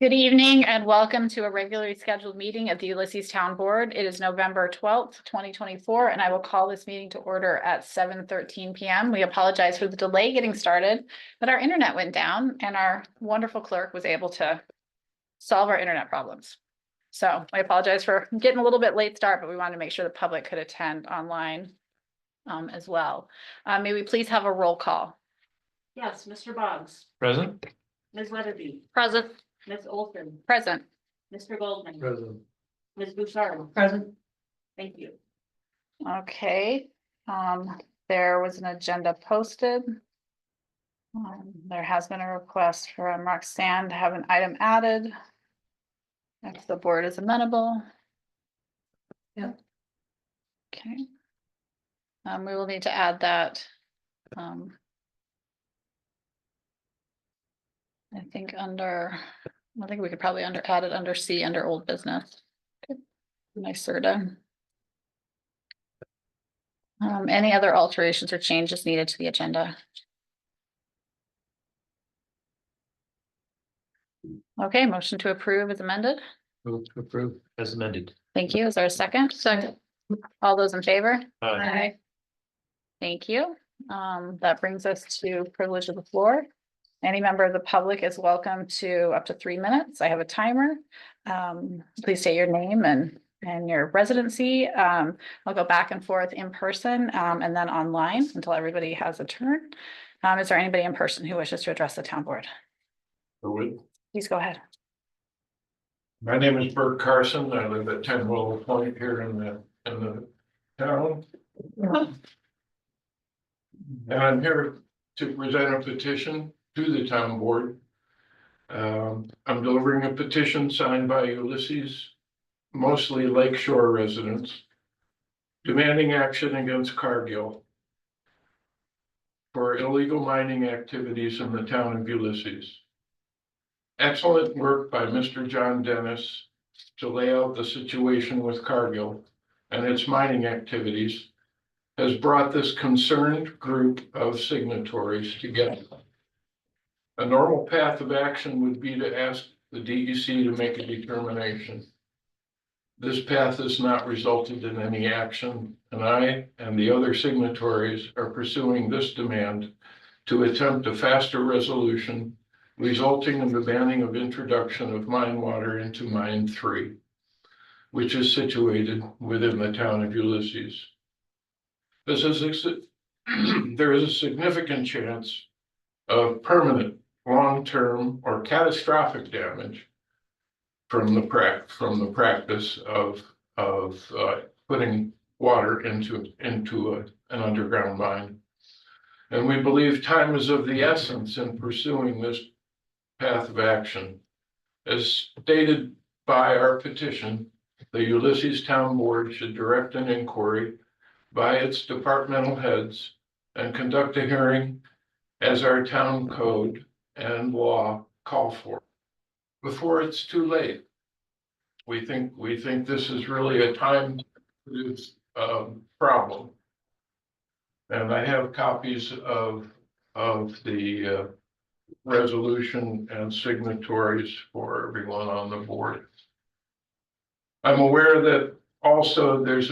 Good evening and welcome to a regularly scheduled meeting of the Ulysses Town Board. It is November 12th, 2024, and I will call this meeting to order at 7:13 p.m. We apologize for the delay getting started, but our internet went down and our wonderful clerk was able to solve our internet problems. So I apologize for getting a little bit late start, but we wanted to make sure the public could attend online as well. May we please have a roll call? Yes, Mr. Boggs. Present. Ms. Weatherby. Present. Ms. Olson. Present. Mr. Goldman. Present. Ms. Bouchard. Present. Thank you. Okay, there was an agenda posted. There has been a request from Roxanne to have an item added. If the board is amenable. Yeah. Okay. We will need to add that. I think we could probably add it under C, under old business. Okay. NYSERDA. Any other alterations or changes needed to the agenda? Okay, motion to approve is amended. Move to approve as amended. Thank you. Is there a second? Second. All those in favor? Aye. Thank you. That brings us to privilege of the floor. Any member of the public is welcome to up to 3 minutes. I have a timer. Please state your name and your residency. I'll go back and forth in person and then online until everybody has a turn. Is there anybody in person who wishes to address the town board? Please go ahead. My name is Bert Carson. I live at 10 Willow Point here in the town. And I'm here to present a petition to the town board. I'm delivering a petition signed by Ulysses, mostly Lakeshore residents, demanding action against Cargill for illegal mining activities in the town of Ulysses. Excellent work by Mr. John Dennis to lay out the situation with Cargill and its mining activities has brought this concerned group of signatories together. A normal path of action would be to ask the DEC to make a determination. This path has not resulted in any action, and I and the other signatories are pursuing this demand to attempt a faster resolution, resulting in the banning of introduction of mine water into Mine 3, which is situated within the town of Ulysses. There is a significant chance of permanent, long-term, or catastrophic damage from the practice of putting water into an underground mine. And we believe time is of the essence in pursuing this path of action. As stated by our petition, the Ulysses Town Board should direct an inquiry by its departmental heads and conduct a hearing as our town code and law call for before it's too late. We think this is really a time problem. And I have copies of the resolution and signatories for everyone on the board. I'm aware that also there's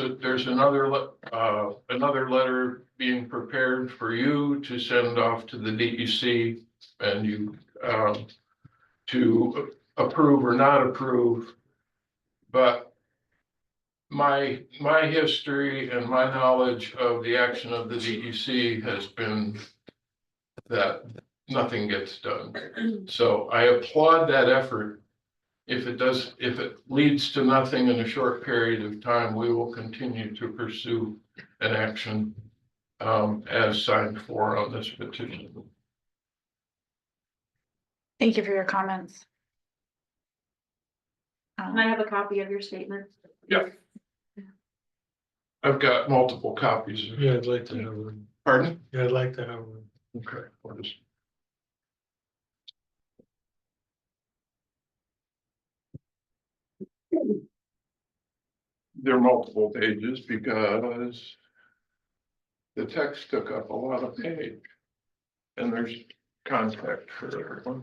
another letter being prepared for you to send off to the DEC and you to approve or not approve. But my history and my knowledge of the action of the DEC has been that nothing gets done. So I applaud that effort. If it leads to nothing in a short period of time, we will continue to pursue an action as signed for on this petition. Thank you for your comments. Can I have a copy of your statement? Yeah. I've got multiple copies. Yeah, I'd like to have one. Pardon? Yeah, I'd like to have one. Okay. What is? There are multiple pages because the text took up a lot of page. And there's contact for everyone.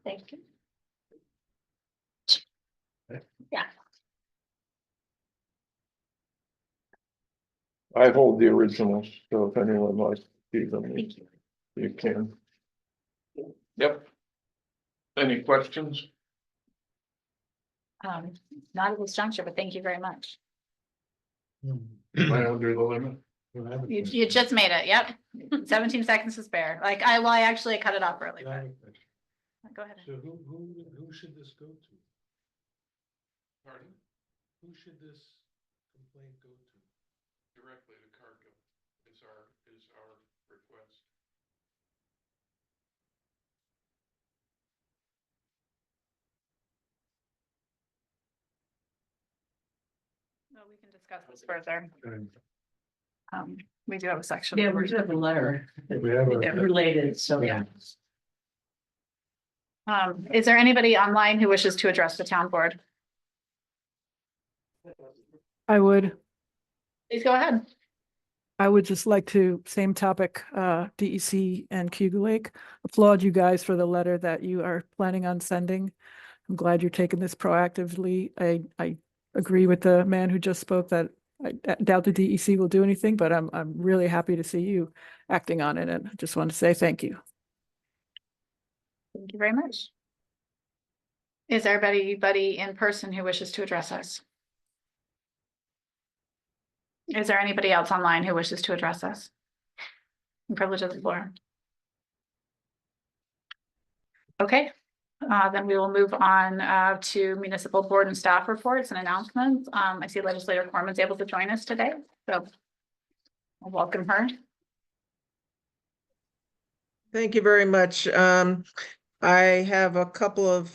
Thank you. I hold the originals, so if anyone likes to see them, Thank you. you can. Yep. Any questions? Not at this juncture, but thank you very much. Am I under the limit? You just made it, yep. 17 seconds to spare. Like, I actually cut it off early, but go ahead. So who should this go to? Pardon? Who should this complaint go to? Directly to Cargill is our request. No, we can discuss this further. And We do have a section. Yeah, we do have a letter we have a- related, so. Yeah. Is there anybody online who wishes to address the town board? I would Please go ahead. just like to, same topic, DEC and Cuba Lake, applaud you guys for the letter that you are planning on sending. I'm glad you're taking this proactively. I agree with the man who just spoke that I doubt the DEC will do anything, but I'm really happy to see you acting on it, and I just want to say thank you. Thank you very much. Is there anybody in person who wishes to address us? Is there anybody else online who wishes to address us? Privilege of the floor. Okay, then we will move on to municipal board and staff reports and announcements. I see Legislator Corman's able to join us today, so I'll welcome her. Thank you very much. I have a couple of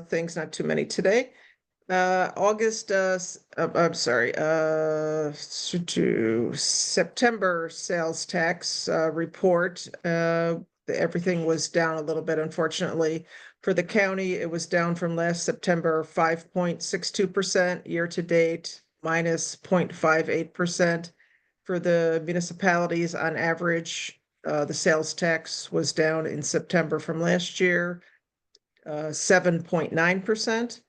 things, not too many today. September sales tax report. Everything was down a little bit, unfortunately. For the county, it was down from last September, 5.62%, year to date, minus 0.58%. For the municipalities, on average, the sales tax was down in September from last year, 7.9%,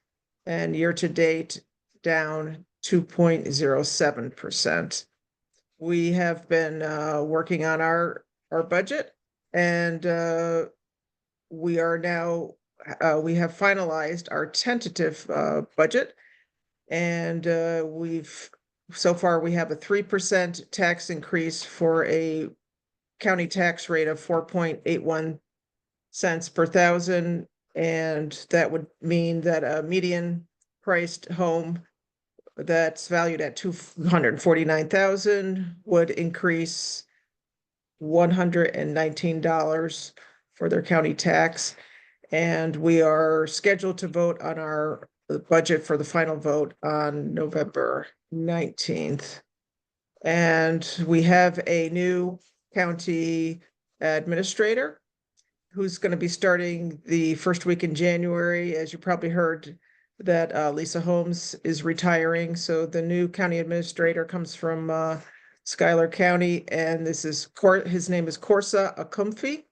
and year to date down 2.07%. We have been working on our budget, and we have finalized our tentative budget, and so far we have a 3% tax increase for a county tax rate of 4.81 cents per thousand. And that would mean that a median priced home that's valued at $249,000 would increase $119 for their county tax. And we are scheduled to vote on our budget for the final vote on November 19th. And we have a new county administrator who's going to be starting the first week in January. As you probably heard, that Lisa Holmes is retiring. So the new county administrator comes from Schuyler County, and his name is Corsa Akumfi.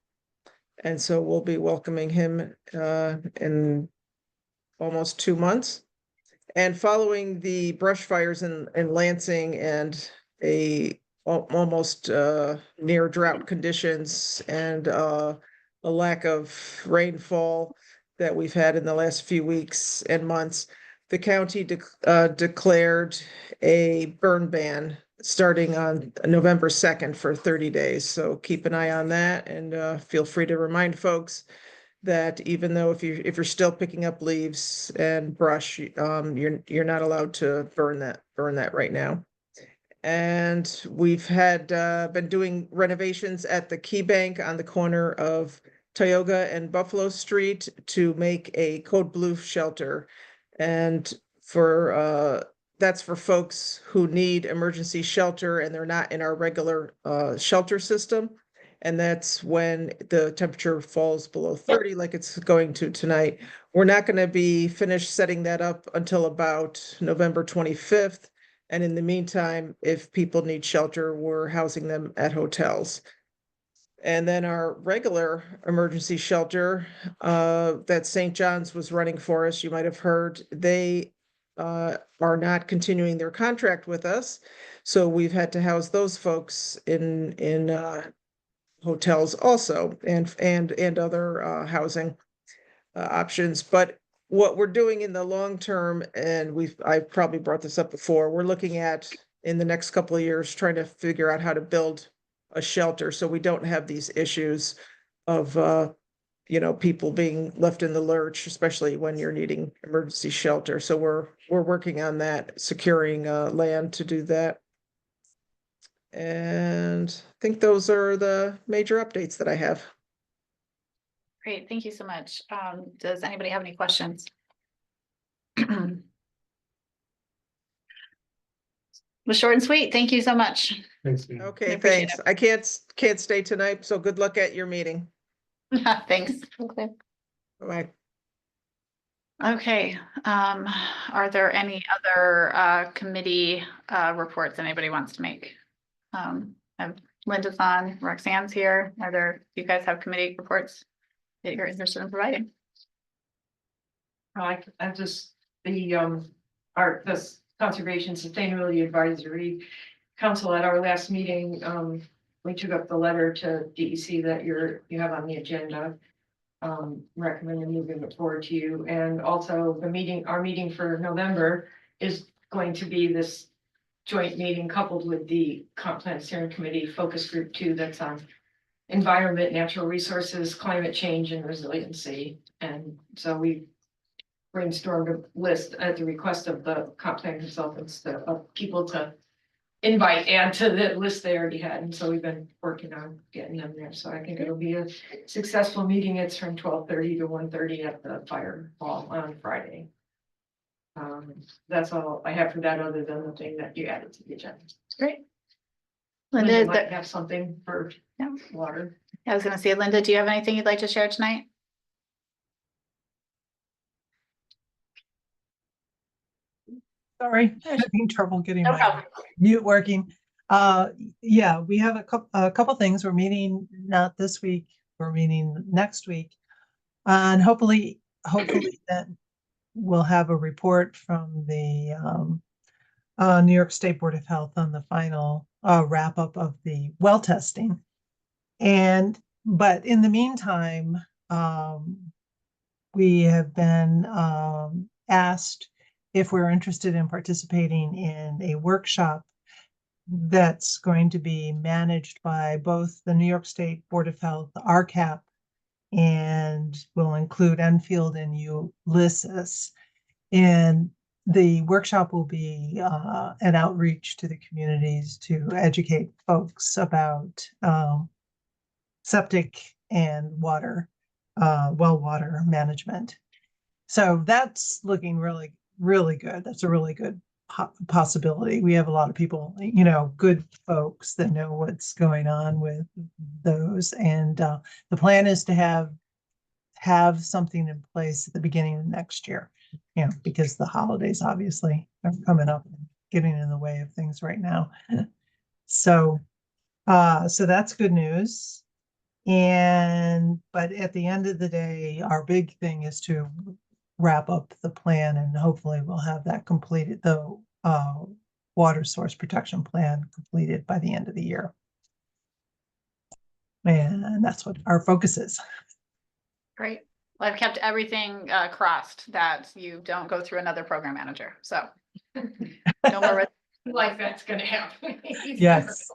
And so we'll be welcoming him in almost 2 months. And following the brush fires in Lansing and almost near drought conditions and a lack of rainfall that we've had in the last few weeks and months, the county declared a burn ban starting on November 2nd for 30 days. So keep an eye on that, and feel free to remind folks that even though if you're still picking up leaves and brush, you're not allowed to burn that right now. And we've been doing renovations at the Key Bank on the corner of Tioga and Buffalo Street to make a code blue shelter. And that's for folks who need emergency shelter and they're not in our regular shelter system. And that's when the temperature falls below 30, like it's going to tonight. We're not going to be finished setting that up until about November 25th. And in the meantime, if people need shelter, we're housing them at hotels. And then our regular emergency shelter that St. John's was running for us, you might have heard, they are not continuing their contract with us. So we've had to house those folks in hotels also and other housing options. But what we're doing in the long term, and I've probably brought this up before, we're looking at in the next couple of years, trying to figure out how to build a shelter so we don't have these issues of people being left in the lurch, especially when you're needing emergency shelter. So we're working on that, securing land to do that. And I think those are the major updates that I have. Great, thank you so much. Does anybody have any questions? Was short and sweet. Thank you so much. Thanks, Steve. Okay, appreciate thanks. I can't stay tonight, so good luck at your meeting. Thanks. Okay. Bye. Okay, are there any other committee reports anybody wants to make? Linda's on, Roxanne's here. Do you guys have committee reports that you're interested in providing? I just, this Conservation Sustainability Advisory Council at our last meeting, we took up the letter to DEC that you have on the agenda. Recommending moving it forward to you, and also our meeting for November is going to be this joint meeting coupled with the Comp Plan Steering Committee Focus Group 2 that's on environment, natural resources, climate change, and resiliency. And so we brainstormed a list at the request of the comp plan consultants of people to add to the list they already had. And so we've been working on getting them there. So I think it'll be a successful meeting. It's from 12:30 to 1:30 at the fire hall on Friday. That's all I have for that, other than the thing that you added to the agenda. Great. Linda, Linda is might there, have something for Yeah. water. I was gonna say, Linda, do you have anything you'd like to share tonight? Sorry, having trouble getting No my problem. mute working. Yeah, we have a couple things. We're meeting not this week, we're meeting next week. And hopefully then we'll have a report from the New York State Board of Health on the final wrap up of the well testing. But in the meantime, we have been asked if we're interested in participating in a workshop that's going to be managed by both the New York State Board of Health, RCAP, and will include Enfield and Ulysses. And the workshop will be an outreach to the communities to educate folks about septic and water, well water management. So that's looking really, really good. That's a really good possibility. We have a lot of people, good folks that know what's going on with those. And the plan is to have something in place at the beginning of next year, because the holidays obviously are coming up and getting in the way of things right now. So that's good news. But at the end of the day, our big thing is to wrap up the plan, and hopefully we'll have that completed, the water source protection plan completed by the end of the year. And that's what our focus is. Great. Well, I've kept everything crossed that you don't go through another program manager. So no more. Like that's gonna happen. Yes.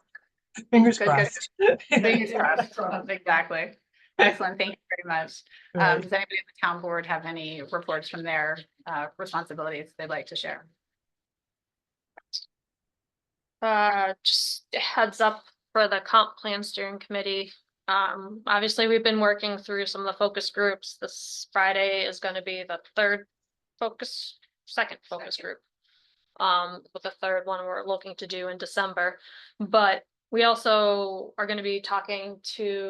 Fingers Good, good. crossed. Fingers crossed. Exactly. Excellent. Thank you very much. Right. Does anybody on the town board have any reports from their responsibilities they'd like to share? Just a heads up for the comp plan steering committee. Obviously, we've been working through some of the focus groups. This Friday is going to be the second focus group. With the third one we're looking to do in December. But we also are going to be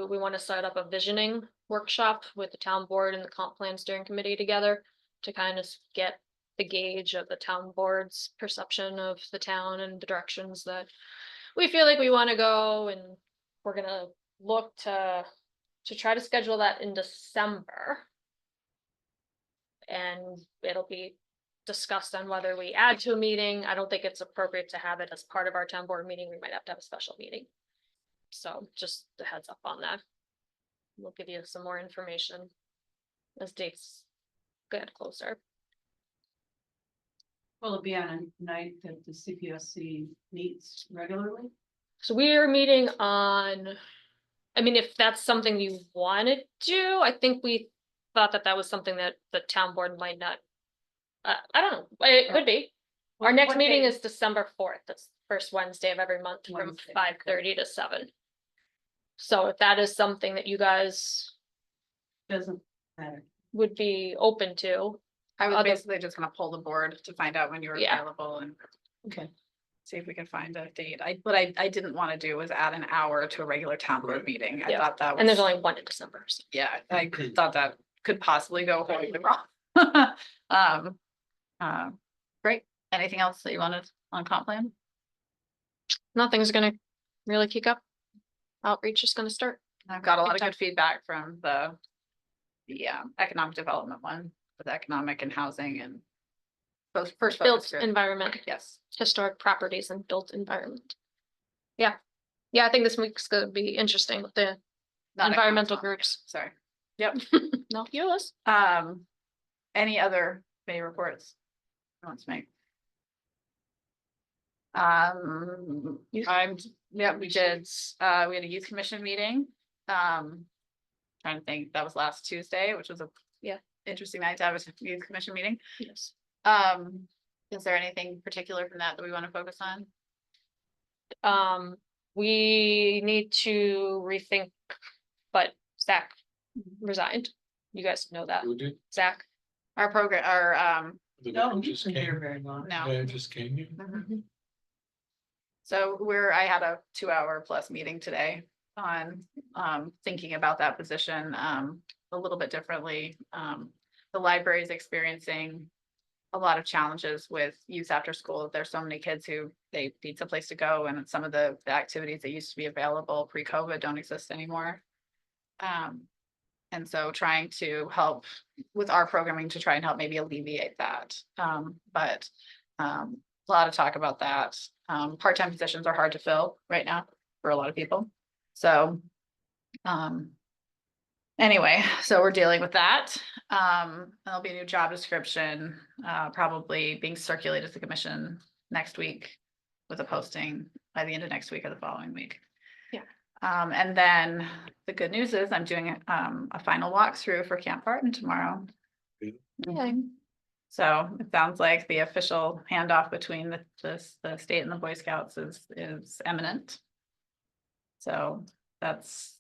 we want to start up a visioning workshop with the town board and the comp plan steering committee together to kind of get the gauge of the town board's perception of the town and the directions that we feel like we want to go. And we're going to look to try to schedule that in December. And it'll be discussed on whether we add to a meeting. I don't think it's appropriate to have it as part of our town board meeting. We might have to have a special meeting. So just a heads up on that. We'll give you some more information as dates get closer. Will it be on a night that the CPSC meets regularly? So we are meeting on, I mean, if that's something you want to do, I think we thought that that was something that the town board might not. I don't know, it could be. Our next What meeting day? is December 4th. That's the first Wednesday of every month from Wednesday, 5:30 to 7. So if that is something that you guys Doesn't matter. would be open to, I was Other- basically just gonna pull the board to find out when you were Yeah. available and Okay. see if we can find a date. What I didn't want to do was add an hour to a regular town board meeting. I Yeah. thought that was. and there's only one in December. So. Yeah, I thought that could possibly go horribly wrong. Great. Anything else that you wanted on comp plan? Nothing's gonna really kick up. Outreach is gonna start. I've got a lot of Big good feedback from the economic development one, with economic and housing and first focus Built group. environment, Yes. historic properties and built environment. Yeah, yeah, I think this week's gonna be interesting with the Not environmental economic, groups. Sorry. Yep. No, yours. Any other committee reports? Who wants to make? Yeah, we did, we had a youth commission meeting. Trying to think, that was last Tuesday, which was a interesting night to have a youth commission meeting. Yes. Is there anything particular from that we want to focus on? We need to rethink, but Zach resigned. You guys know that, Who did? Zach. Our program, our, The No, guy he's just been here came. very long. no. Yeah, just came here. So I had a 2-hour plus meeting today on thinking about that position a little bit differently. The library is experiencing a lot of challenges with youth after school. There's so many kids who they need someplace to go, and some of the activities that used to be available pre-COVID don't exist anymore. And so trying to help with our programming to try and help maybe alleviate that. But a lot of talk about that. Part-time positions are hard to fill right now for a lot of people. So anyway, so we're dealing with that. There'll be a new job description, probably being circulated to the commission next week with a posting by the end of next week or the following week. Yeah. And then the good news is I'm doing a final walkthrough for Camp Barton tomorrow. Yeah. So it sounds like the official handoff between the state and the Boy Scouts is imminent. So that's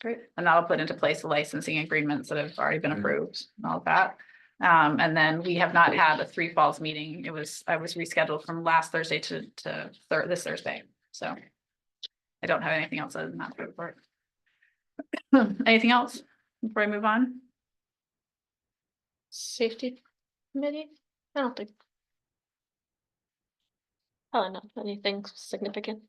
great. and that'll put into place the licensing agreements that have already been approved and all of that. And then we have not had a Three Falls meeting. I was rescheduled from last Thursday to this Thursday. So I don't have anything else other than that to report. Anything else before I move on? Safety committee? I don't think. Oh, not anything significant.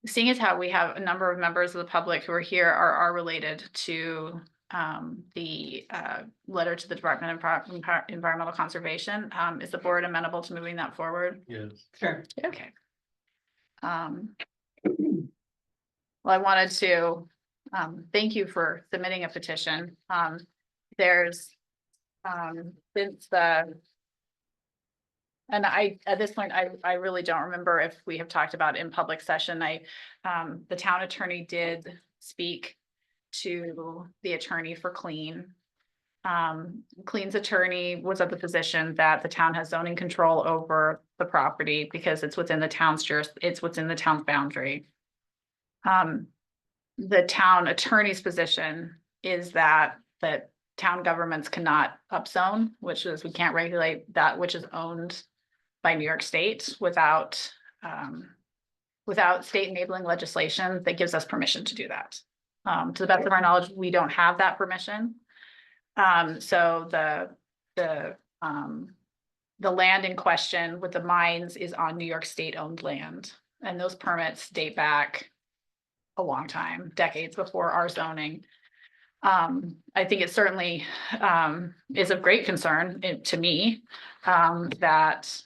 Seeing as how we have a number of members of the public who are here are related to the letter to the Department of Environmental Conservation. Is the board amenable to moving that forward? Yes. Sure. Okay. Well, I wanted to thank you for submitting a petition. There's since and at this point, I really don't remember if we have talked about in public session. The town attorney did speak to the attorney for Clean. Clean's attorney was of the position that the town has zoning control over the property because it's within the town's it's within the town's boundary. The town attorney's position is that town governments cannot upzone, which is we can't regulate that which is owned by New York State without state enabling legislation that gives us permission to do that. To the best of our knowledge, we don't have that permission. So the land in question with the mines is on New York State owned land, and those permits date back a long time, decades before our zoning. I think it certainly is of great concern to me that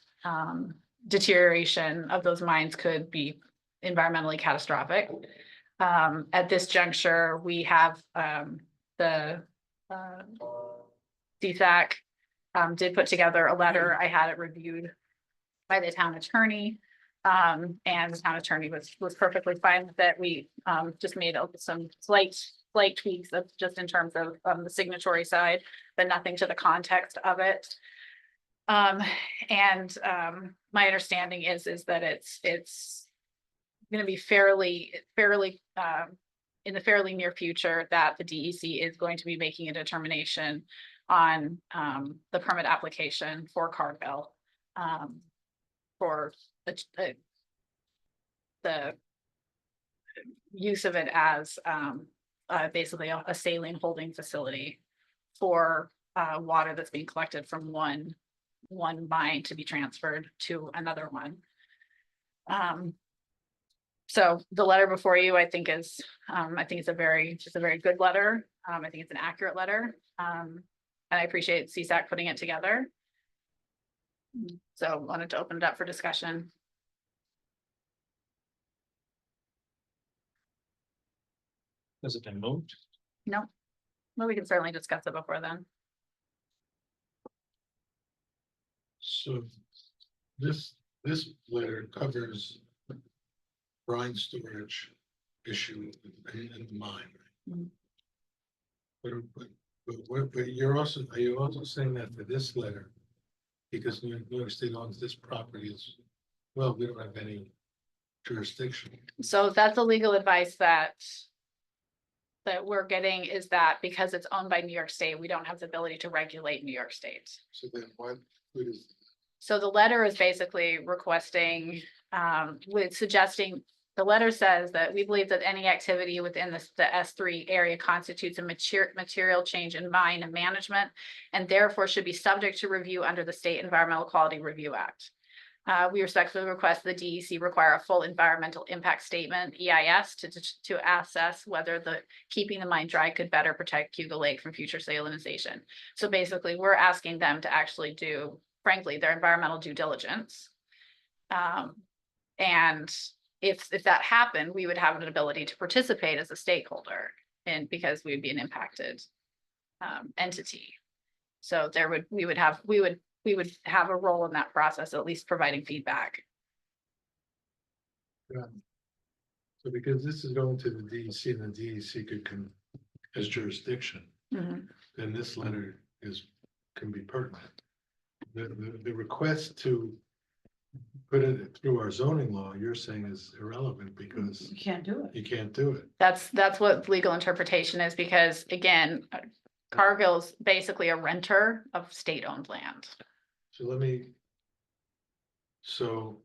deterioration of those mines could be environmentally catastrophic. At this juncture, we have the DSAC did put together a letter. I had it reviewed by the town attorney. And the town attorney was perfectly fine with it. We just made some slight tweaks of just in terms of the signatory side, but nothing to the context of it. My understanding is that it's going to be fairly in the fairly near future that the DEC is going to be making a determination on the permit application for Cargill for the use of it as basically a saline holding facility for water that's being collected from one mine to be transferred to another one. So the letter before you, I think it's a very good letter. I think it's an accurate letter. And I appreciate CSAC putting it together. So wanted to open it up for discussion. Has it been moved? No, well, we can certainly discuss it before then. So this letter covers brine storage issue in the mine. Mhm. But are you also saying that for this letter? Because New York State owns this property as well, we don't have any jurisdiction. So that's the legal advice that we're getting, is that because it's owned by New York State, we don't have the ability to regulate New York State. So then what is? So the letter is basically requesting, the letter says that we believe that any activity within the S3 area constitutes a material change in mine and management, and therefore should be subject to review under the State Environmental Quality Review Act. We respectfully request the DEC require a full environmental impact statement, EIS, to assess whether keeping the mine dry could better protect Cayuga Lake from future salinization. So basically, we're asking them to actually do, frankly, their environmental due diligence. And if that happened, we would have an ability to participate as a stakeholder, and because we would be an impacted entity. So we would have a role in that process, at least providing feedback. So because this is going to the DEC and the DEC has jurisdiction, Mhm. then this letter can be pertinent. The request to put it through our zoning law, you're saying is irrelevant because You can't do it. you can't do it. That's what legal interpretation is, because again, Cargill's basically a renter of state-owned land. So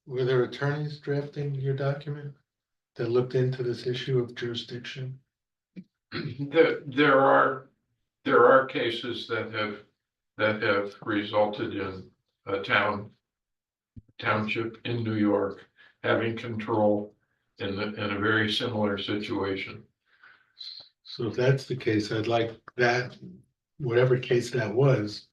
were there attorneys drafting your document that looked into this issue of jurisdiction? There are cases that have resulted in a township in New York having control in a very similar situation. So if that's the case, I'd like that, whatever case that was,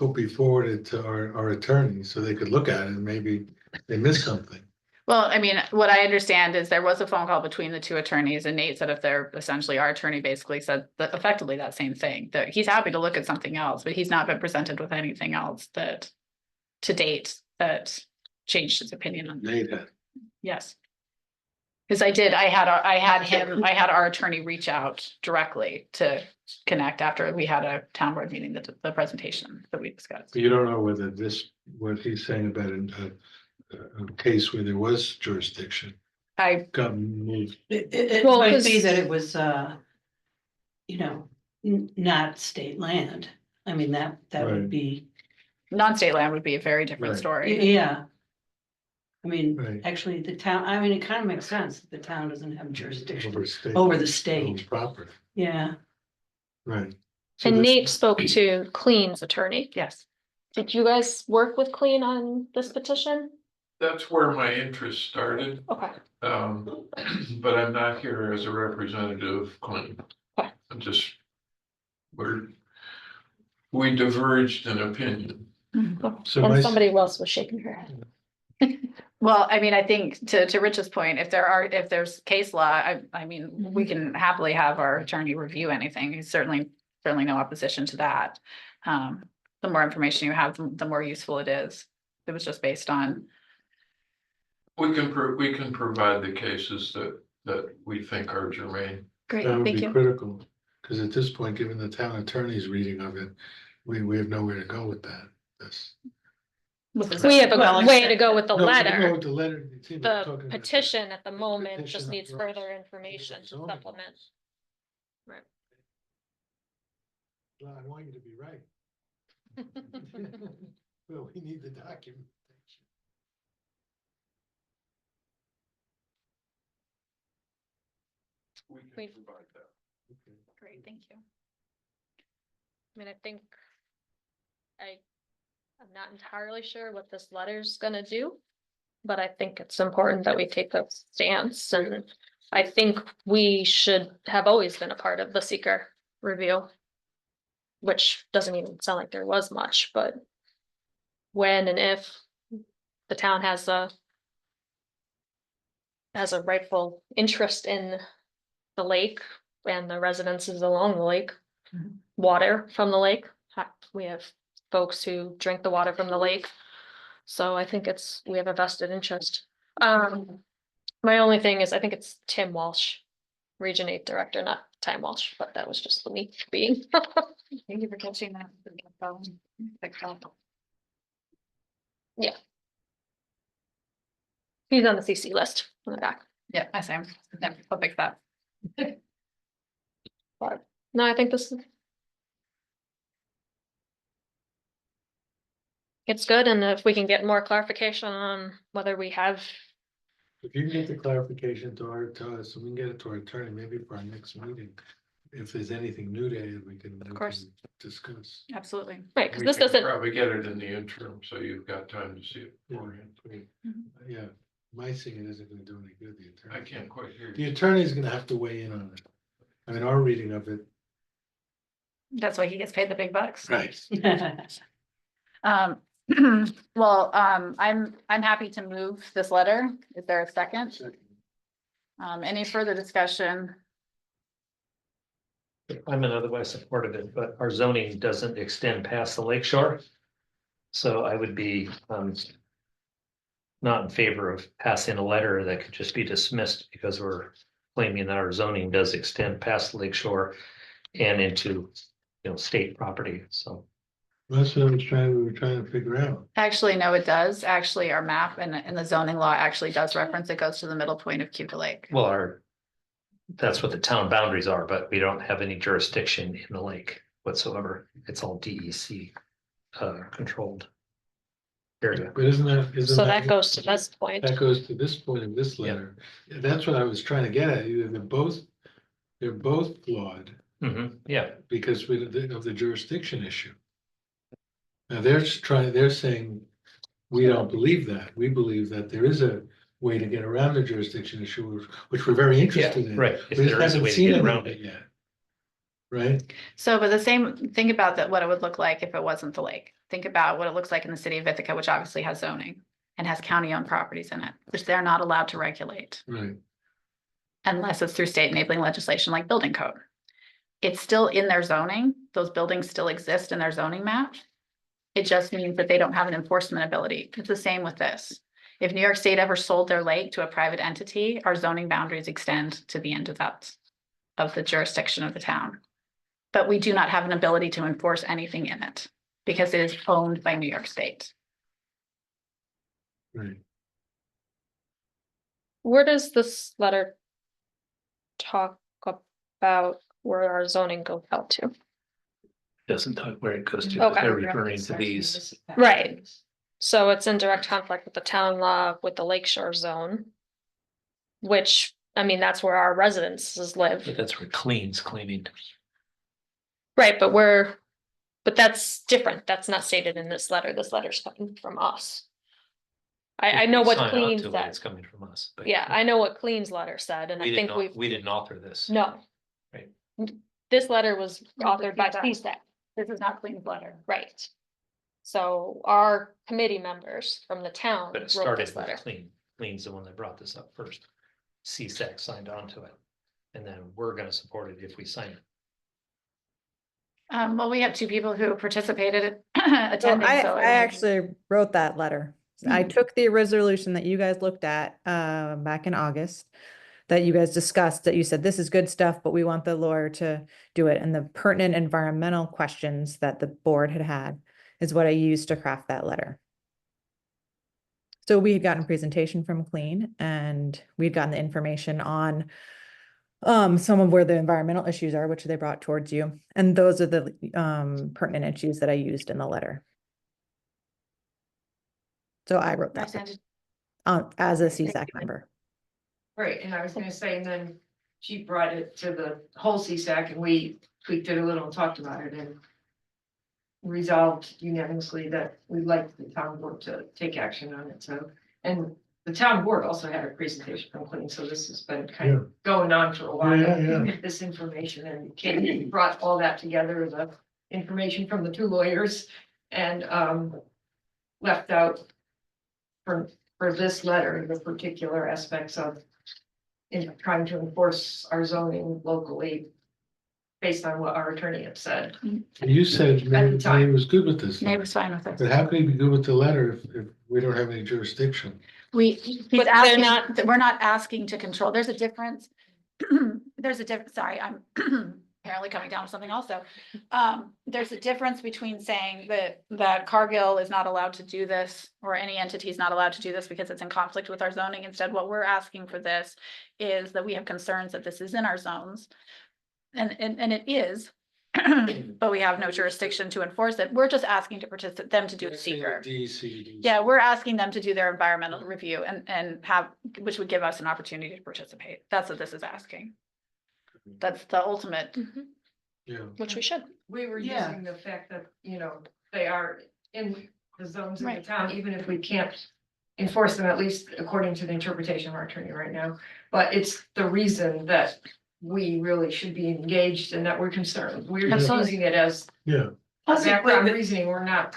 will be forwarded to our attorneys so they could look at it and maybe they missed something. Well, I mean, what I understand is there was a phone call between the two attorneys, and Nate said if they're essentially, our attorney basically said that effectively that same thing, that he's happy to look at something else, but he's not been presented with anything else that to date that changed his opinion on. Nate had. Yes. Because I had our attorney reach out directly to connect after we had a town board meeting, the presentation that we discussed. But you don't know whether what he's saying about a case where there was jurisdiction I, got moved. It Well, might 'cause- be that it was, not state land. I mean, that Right. would be, non-state land would be a very different Right. story. yeah. I mean, Right. actually, the town, I mean, it kind of makes sense. The town doesn't have jurisdiction Over state. over the owned state. property, Yeah. right. So And this- Nate spoke to Clean's attorney. Yes. Did you guys work with Clean on this petition? That's where my interest started. Okay. but I'm not here as a representative of Clinton. Okay. I'm just, we diverged in opinion. So And my, somebody else was shaking her head. Well, I mean, I think to Rich's point, if there's case law, I mean, we can happily have our attorney review anything. He's certainly no opposition to that. The more information you have, the more useful it is. It was just based on, We can provide the cases that we think are germane. great, that would thank be you. critical, because at this point, given the town attorney's reading of it, we have nowhere to go with that. This. With this- We have Well, a way to go with the No, we go letter. with the letter. you see, we're The talking about petition at the moment petition just of needs yours. further information to Zoning supplement. laws. Right. Well, I want you to be right. Well, we need the documentation. We can We- provide that. Okay. Great, thank you. I mean, I think I'm not entirely sure what this letter's gonna do, but I think it's important that we take a stance, and I think we should have always been a part of the seeker review, which doesn't even sound like there was much, but when and if the town has a rightful interest in the lake and the residences along the lake, Mhm. water from the lake. We have folks who drink the water from the lake. So I think we have a vested interest. My only thing is, I think it's Tim Walsh, Region 8 Director, not Time Walsh, but that was just me being. Thank you for catching that. Picked up. He's on the CC list on the back. Yeah, I see him. Yeah, I'll fix that. But no, I think this is. It's good, and if we can get more clarification on whether we have, If you can get the clarification to us, and we can get it to our attorney, maybe for our next meeting. If there's anything new to it, we can course. discuss. Absolutely. right, because We this can doesn't, Probably get it in the interim, so you've got time to see it Yeah, beforehand. great. Mhm. Yeah, my seeing it isn't gonna do any good, the attorney. I can't quite hear The you. attorney's gonna have to weigh in on it. I mean, our reading of it. That's why he gets paid the big bucks. Right. Well, I'm happy to move this letter. Is there a second? Any further discussion? I'm in otherwise support of it, but our zoning doesn't extend past the lake shore. So I would be not in favor of passing a letter that could just be dismissed because we're claiming that our zoning does extend past the lake shore and into, state property, so. That's what we were trying to figure out. Actually, no, it does. Actually, our map and the zoning law actually does reference, it goes to the middle point of Cuba Lake. Well, that's what the town boundaries are, but we don't have any jurisdiction in the lake whatsoever. It's all DEC controlled area. But isn't so that goes to this point. That goes to this point of this letter. That's what I was trying to get at. Either they're both flawed Yeah, because of the jurisdiction issue. Now, they're saying, we don't believe that. We believe that there is a way to get around the jurisdiction issue, which we're very interested in. right. If We just there is a haven't way to seen get any around of it. Yet. Right? So, but think about that, what it would look like if it wasn't the lake. Think about what it looks like in the city of Ithaca, which obviously has zoning and has county-owned properties in it, which they're not allowed to regulate Right. unless it's through state enabling legislation like building code. It's still in their zoning. Those buildings still exist in their zoning map. It just means that they don't have an enforcement ability. It's the same with this. If New York State ever sold their lake to a private entity, our zoning boundaries extend to the end of the jurisdiction of the town. But we do not have an ability to enforce anything in it because it is owned by New York State. Right. Where does this letter talk about where our zoning goes out to? Doesn't talk where it goes to, Okay. they're referring to these. Right. So it's in direct conflict with the town law with the lakeshore zone. Which, I mean, that's where our residences live. But that's where Clean's claiming. Right, but that's different. That's not stated in this letter. This letter's coming from us. I If know we what sign on Clean to it, said. It's coming from us. but Yeah, I know what Clean's letter said, and I We think didn't, we've, we didn't author this. no. Right. This letter was Not the authored by CSAC. CSAC, This is not Clean's letter. right? So our committee members from the town But it wrote started this with letter. Clean. Clean's the one that brought this up first. CSAC signed on to it. And then we're gonna support it if we sign it. Well, we have two people who participated So attending, I so. actually wrote that letter. I Mhm. took the resolution that you guys looked at back in August, that you guys discussed, that you said, this is good stuff, but we want the lawyer to do it. And the pertinent environmental questions that the board had is what I used to craft that letter. So we had gotten a presentation from Clean, and we'd gotten the information on some of where the environmental issues are, which they brought towards you. And those are the pertinent issues that I used in the letter. So I wrote I that sent it- as a CSAC member. Right, and I was gonna say, and then she brought it to the whole CSAC and we tweaked it a little and talked about it and resolved unanimously that we'd like the town board to take action on it, so. And the town board also had a presentation from Clean, so this has been kind of going on for a while. Yeah, yeah. Get this information, and Katie brought all that together, the information from the two lawyers, and left out for this letter, the particular aspects of in trying to enforce our zoning locally based on what our attorney had said. You said the time. Nate was good with this. Nate stuff. was fine with it. But how can he be good with the letter if we don't have any jurisdiction? He's But they're asking, not- we're not asking to control, there's a difference. There's a difference, sorry, I'm apparently coming down with something also. There's a difference between saying that Cargill is not allowed to do this, or any entity is not allowed to do this because it's in conflict with our zoning. Instead, what we're asking for this is that we have concerns that this is in our zones. And it is, but we have no jurisdiction to enforce it. We're just asking to participate, them to do a seeker. DEC. Yeah, we're asking them to do their environmental review and have, which would give us an opportunity to participate. That's what this is asking. That's the ultimate. Yeah. Which we should. We were Yeah. using the fact that, they are in the zones in the Right. town, even if we can't enforce them, at least according to the interpretation of our attorney right now. But it's the reason that we really should be engaged and that we're concerned. We're just Absolutely. using it as Yeah, background reasoning. We're not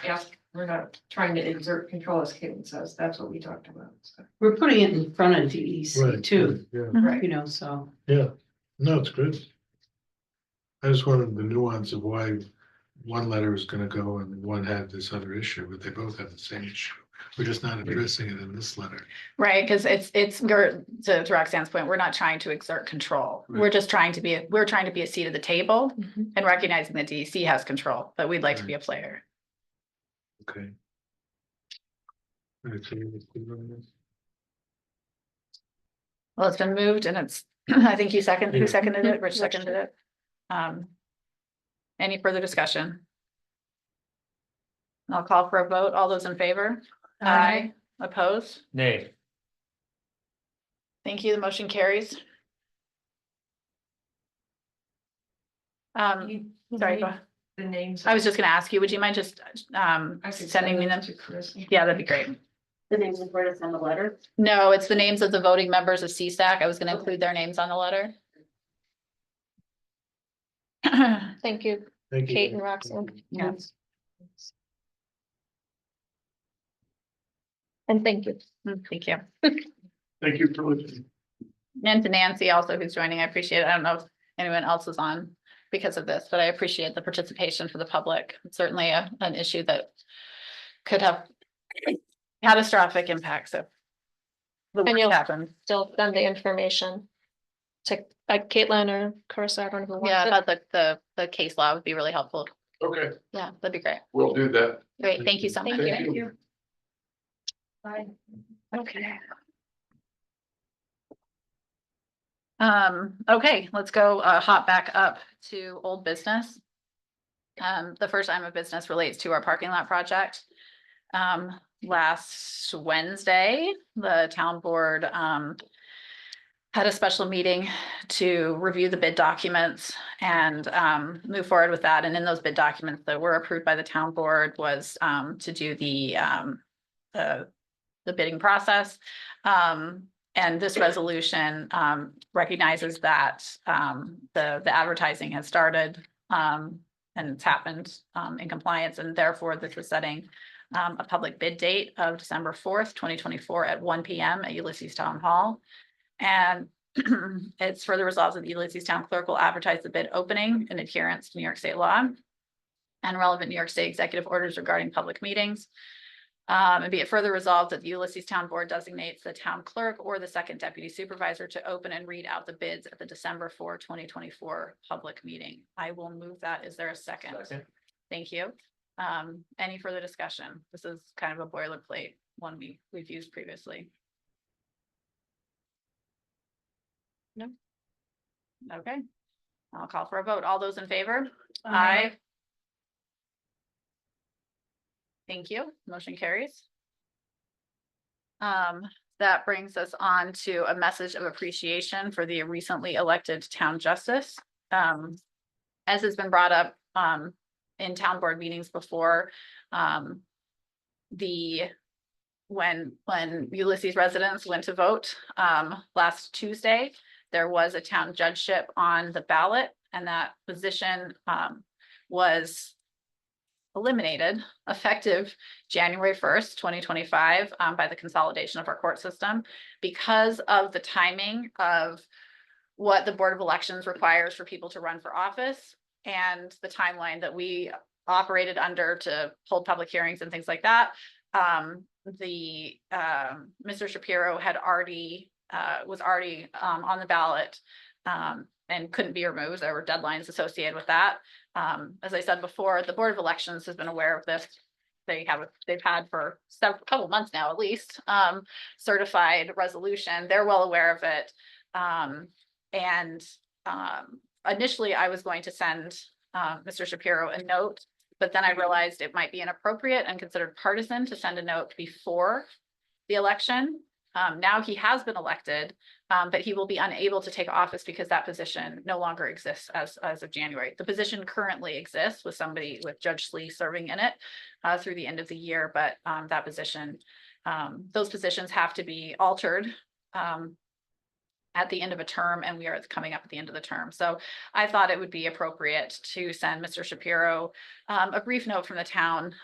trying to exert control, as Caitlin says. That's what we talked about. So. We're putting it in front of DEC right. too, Yeah, Right. So. yeah. No, it's good. I just wanted the nuance of why one letter was gonna go and one had this other issue, but they both have the same issue. We're just not addressing it in this letter. Right, because to Roxanne's point, we're not trying to exert control. We're Right. just trying to we're trying to be a seat at the table and recognizing that DEC has control, but we'd like to be a player. Okay. Alright, so you want to put it on this? Well, it's been moved and it's, I think who Yeah. seconded it? Rich seconded it. Any further discussion? I'll call for a vote. All those in favor? Aye. Opposed? Nay, Thank you. The motion carries. Sorry, go ahead. The names. I was just gonna ask you, would you mind just I could sending me them? to Chris. Yeah, that'd be great. The names of where to send the letter? No, it's the names of the voting members of CSAC. I was gonna include their names on the letter. Thank you, Thank you. Kate and Roxanne. Yeah. And thank you. Thank you. Thank you for listening. And to Nancy also who's joining. I appreciate it. I don't know if anyone else is on because of this, but I appreciate the participation for the public. It's certainly an issue that could have catastrophic impacts if the And worst you'll- happens. Still send the information to Caitlin or Carissa, I don't know who Yeah, wants it. about the case law would be really helpful. Okay, Yeah, that'd be great. we'll do that. Great. Thank you so much. Thank you. Bye. Okay. Okay, let's go hop back up to old business. The first item of business relates to our parking lot project. Last Wednesday, the town board had a special meeting to review the bid documents and move forward with that. And in those bid documents that were approved by the town board was to do the the bidding process. And this resolution, recognizes that, the advertising has started, and it's happened, in compliance, and therefore this is setting, a public bid date of December 4th, 2024 at 1 p.m. at Ulysses Town Hall. And it's further resolved that the Ulysses Town Clerk will advertise the bid opening in adherence to New York State law and relevant New York State executive orders regarding public meetings. And be it further resolved that the Ulysses Town Board designates the town clerk or the second deputy supervisor to open and read out the bids at the December 4, 2024 public meeting. I will move that. Is there a second? Second. Thank you. Any further discussion? This is kind of a boilerplate one we've used previously. No? Okay. I'll call for a vote. All those in favor? Aye. Thank you. Motion carries. That brings us on to a message of appreciation for the recently elected town justice. As has been brought up, in town board meetings before, when Ulysses residents went to vote, last Tuesday, there was a town judgeship on the ballot, and that position, was eliminated effective January 1st, 2025, by the consolidation of our court system because of the timing of what the Board of Elections requires for people to run for office and the timeline that we operated under to hold public hearings and things like that. Mr. Shapiro had was already on the ballot and couldn't be removed. There were deadlines associated with that. As I said before, the Board of Elections has been aware of this. They've had for couple months now, at least, certified resolution. They're well aware of it. Initially I was going to send Mr. Shapiro a note, but then I realized it might be inappropriate and considered partisan to send a note before the election. Now he has been elected, but he will be unable to take office because that position no longer exists as of January. The position currently exists with Judge Slee serving in it through the end of the year, but that position, those positions have to be altered at the end of a term, and we are coming up at the end of the term. So I thought it would be appropriate to send Mr. Shapiro a brief note from the town.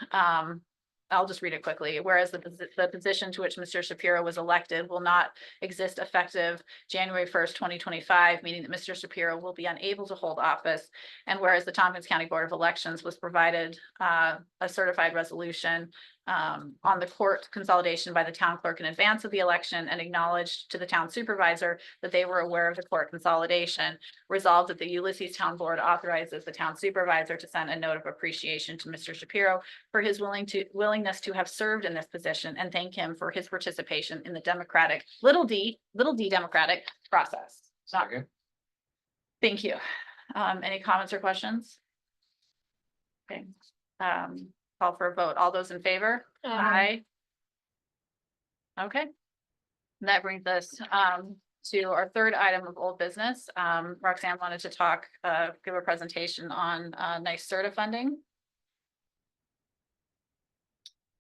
I'll just read it quickly. Whereas the position to which Mr. Shapiro was elected will not exist effective January 1st, 2025, meaning that Mr. Shapiro will be unable to hold office. And whereas the Tompkins County Board of Elections was provided a certified resolution on the court consolidation by the town clerk in advance of the election and acknowledged to the town supervisor that they were aware of the court consolidation, resolved that the Ulysses Town Board authorizes the town supervisor to send a note of appreciation to Mr. Shapiro for his willingness to have served in this position and thank him for his participation in the democratic, little d democratic process. Thank you. Any comments or questions? Okay. Call for a vote. All those in favor? Aye. Okay. That brings us to our third item of old business. Roxanne wanted to give a presentation on NYSERDA funding.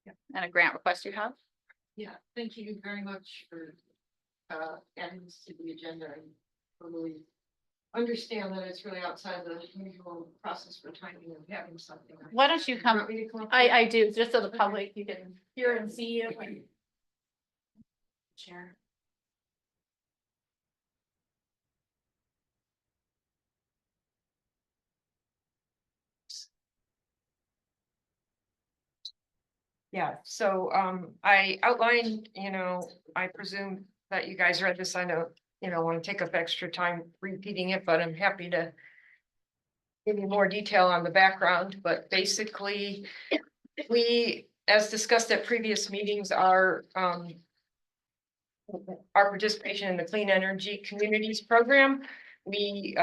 Yeah. And a grant request you have. Yeah, thank you very much for adding this to the agenda. I totally understand that it's really outside the usual process for timing of having something. Why don't you come? Want me to come up? I do, just so the public, you can hear and see you. Chair. Yeah, so I outlined, I presume that you guys read this. I don't, want to take up extra time repeating it, but I'm happy to give you more detail on the background. But basically, we, as discussed at previous meetings, our participation in the Clean Energy Communities Program, we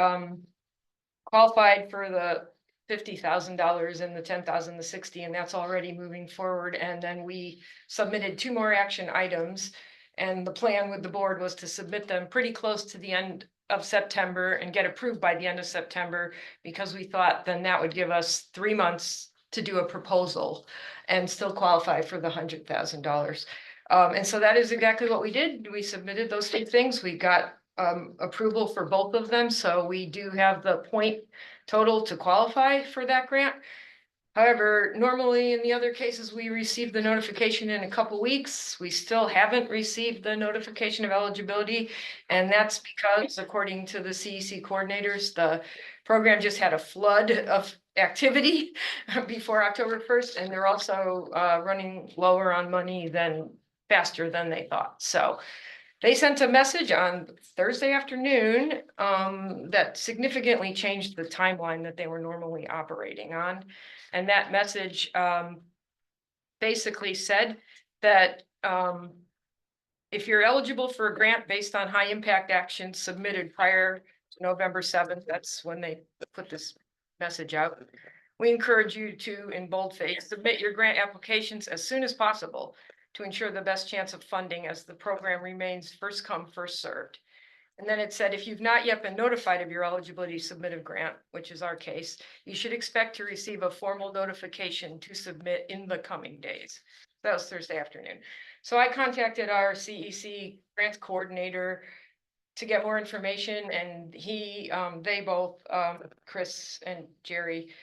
qualified for the $50,000 and the 10,000, the 60, and that's already moving forward. And then we submitted 2 more action items, and the plan with the board was to submit them pretty close to the end of September and get approved by the end of September, because we thought then that would give us 3 months to do a proposal and still qualify for the $100,000. And so that is exactly what we did. We submitted those two things. We got approval for both of them, so we do have the point total to qualify for that grant. However, normally in the other cases, we receive the notification in a couple weeks. We still haven't received the notification of eligibility. And that's because according to the CEC coordinators, the program just had a flood of activity before October 1st. And they're also running lower on money faster than they thought. So they sent a message on Thursday afternoon that significantly changed the timeline that they were normally operating on. And that message basically said that if you're eligible for a grant based on high impact actions submitted prior to November 7th, that's when they put this message out. We encourage you to, in boldface, submit your grant applications as soon as possible to ensure the best chance of funding as the program remains first come, first served. And then it said, if you've not yet been notified of your eligibility to submit a grant, which is our case, you should expect to receive a formal notification to submit in the coming days. That was Thursday afternoon. So I contacted our CEC grants coordinator to get more information, and they both, Chris and Jerry,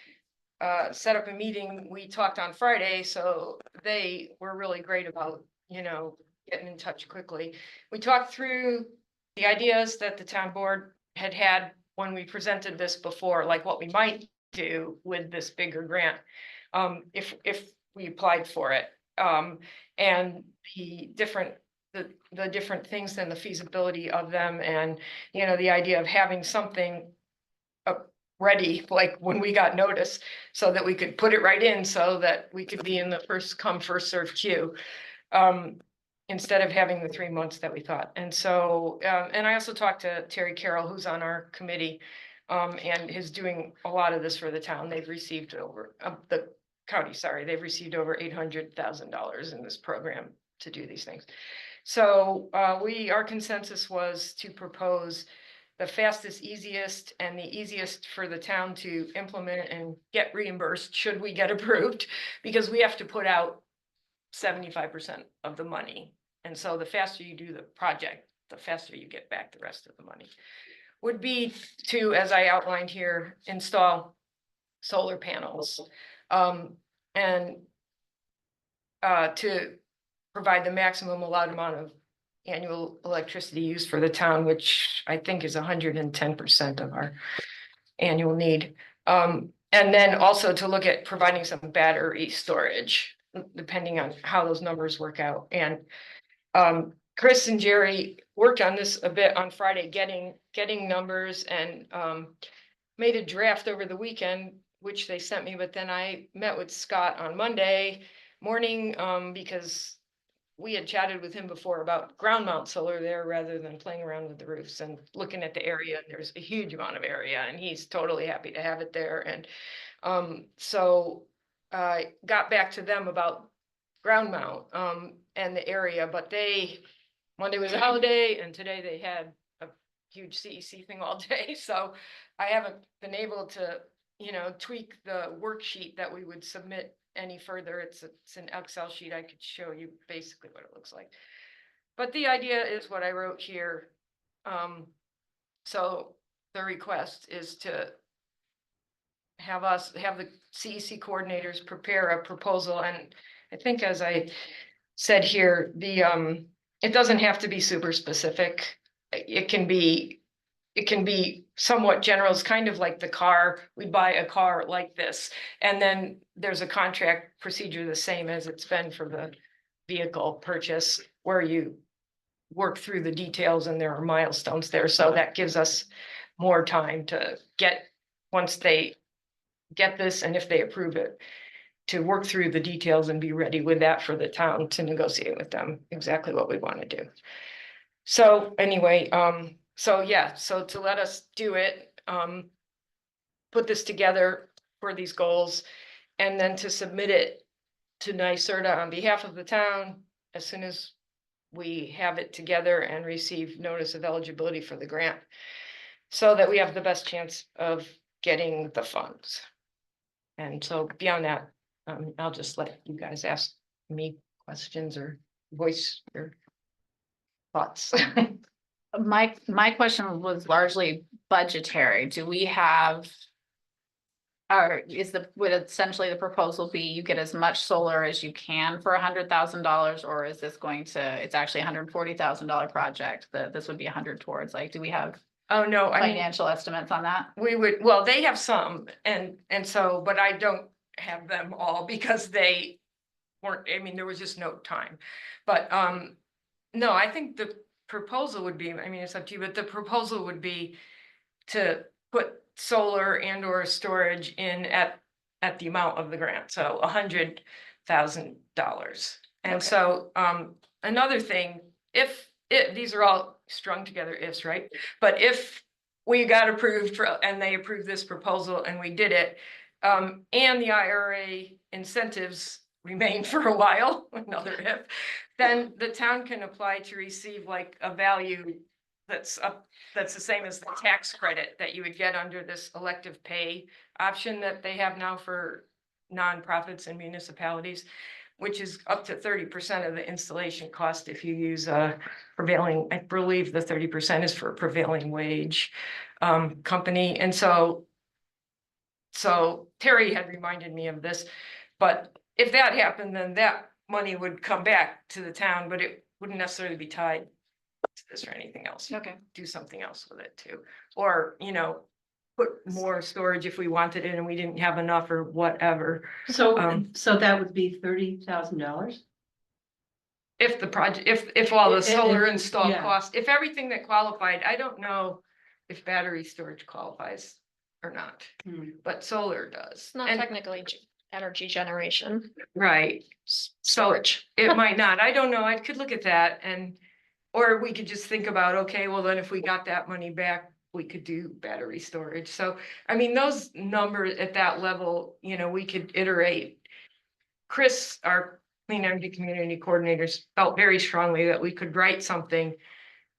set up a meeting. We talked on Friday, so they were really great about, getting in touch quickly. We talked through the ideas that the town board had when we presented this before, like what we might do with this bigger grant, if we applied for it, and the different things and the feasibility of them, and the idea of having something ready, like when we got notice, so that we could put it right in, so that we could be in the first come, first served queue, instead of having the 3 months that we thought. And so, and I also talked to Terry Carroll, who's on our committee, and is doing a lot of this for the town. They've received the county, they've received over $800,000 in this program to do these things. So our consensus was to propose the fastest, easiest, and the easiest for the town to implement and get reimbursed should we get approved, because we have to put out 75% of the money. And so the faster you do the project, the faster you get back the rest of the money. Would be to, as I outlined here, install solar panels, and to provide the maximum allowed amount of annual electricity use for the town, which I think is 110% of our annual need. And then also to look at providing some battery storage, depending on how those numbers work out. And Chris and Jerry worked on this a bit on Friday, getting numbers, and made a draft over the weekend, which they sent me. But then I met with Scott on Monday morning, because we had chatted with him before about ground mount solar there rather than playing around with the roofs, and looking at the area. And there's a huge amount of area, and he's totally happy to have it there. And so I got back to them about ground mount and the area, but Monday was a holiday, and today they had a huge CEC thing all day. So I haven't been able to, tweak the worksheet that we would submit any further. It's an Excel sheet. I could show you basically what it looks like. But the idea is what I wrote here. So the request is to have the CEC coordinators prepare a proposal. And I think, as I said here, it doesn't have to be super specific. It can be somewhat general. It's kind of like the car. We buy a car like this, and then there's a contract procedure the same as it's been for the vehicle purchase, where you work through the details and there are milestones there. So that gives us more time to once they get this, and if they approve it, to work through the details and be ready with that for the town to negotiate with them exactly what we want to do. So anyway, so to let us do it, put this together for these goals, and then to submit it to NYSERDA on behalf of the town as soon as we have it together and receive notice of eligibility for the grant, so that we have the best chance of getting the funds. And so beyond that, I'll just let you guys ask me questions or voice your thoughts. My question was largely budgetary. Do we have? Or would essentially the proposal be you get as much solar as you can for $100,000, or is this going to, it's actually $140,000 project that this would be 100 towards? Like, do we have Oh, no, I mean, financial estimates on that? we would, well, they have some and so, but I don't have them all because they weren't, I mean, there was just no time. But, no, I think the proposal would be, I mean, it's up to you, but the proposal would be to put solar and or storage in at the amount of the grant, so $100,000. And Okay. so, another thing, if these are all strung together ifs, right? But if we got approved and they approved this proposal and we did it, and the IRA incentives remain for a while, another if, then the town can apply to receive like a value that's the same as the tax credit that you would get under this elective pay option that they have now for nonprofits and municipalities, which is up to 30% of the installation cost if you use a prevailing, I believe the 30% is for a prevailing wage company. And so Terry had reminded me of this, but if that happened, then that money would come back to the town, but it wouldn't necessarily be tied to this or anything else. You Okay. could do something else with it too, or, put more storage if we wanted it and we didn't have enough or whatever. So, so that would be $30,000? If the project, if all the If- solar if- install yeah. costs, if everything that qualified, I don't know if battery storage qualifies or not, but solar does. It's not And- technically energy generation. Right, Storage. it might not, I don't know, I could look at that or we could just think about, okay, well then if we got that money back, we could do battery storage. So, I mean, those numbers at that level, we could iterate. Chris, our Clean Energy Community Coordinators, felt very strongly that we could write something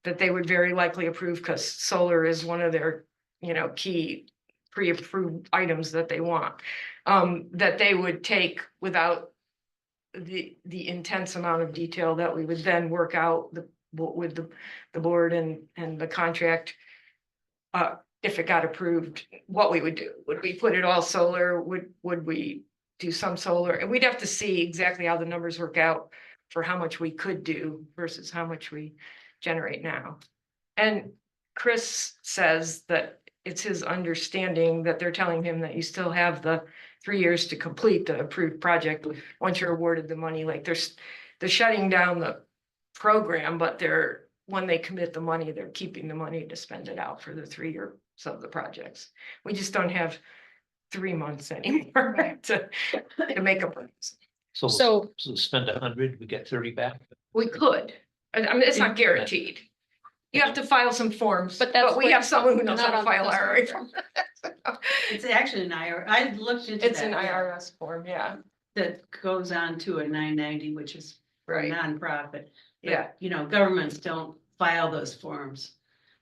that they would very likely approve because solar is one of their, key pre-approved items that they want. That they would take without the intense amount of detail that we would then work out with the board and the contract. If it got approved, what we would do, would we put it all solar, would we do some solar, and we'd have to see exactly how the numbers work out for how much we could do versus how much we generate now. And Chris says that it's his understanding that they're telling him that you still have the 3 years to complete the approved project once you're awarded the money. Like they're shutting down the program, but when they commit the money, they're keeping the money to spend it out for the 3 years of the projects. We just don't have 3 months anymore to make a purchase. So spend 100, we get 30 back. We could, I mean, it's not guaranteed. You have to file some forms, But that's but we what- have someone who knows how not to on file this IRA one. form. It's actually an IRS. I looked into that. It's an yeah, IRS form, yeah, that goes on to a 990, which is for a right, nonprofit. But, yeah, governments don't file those forms,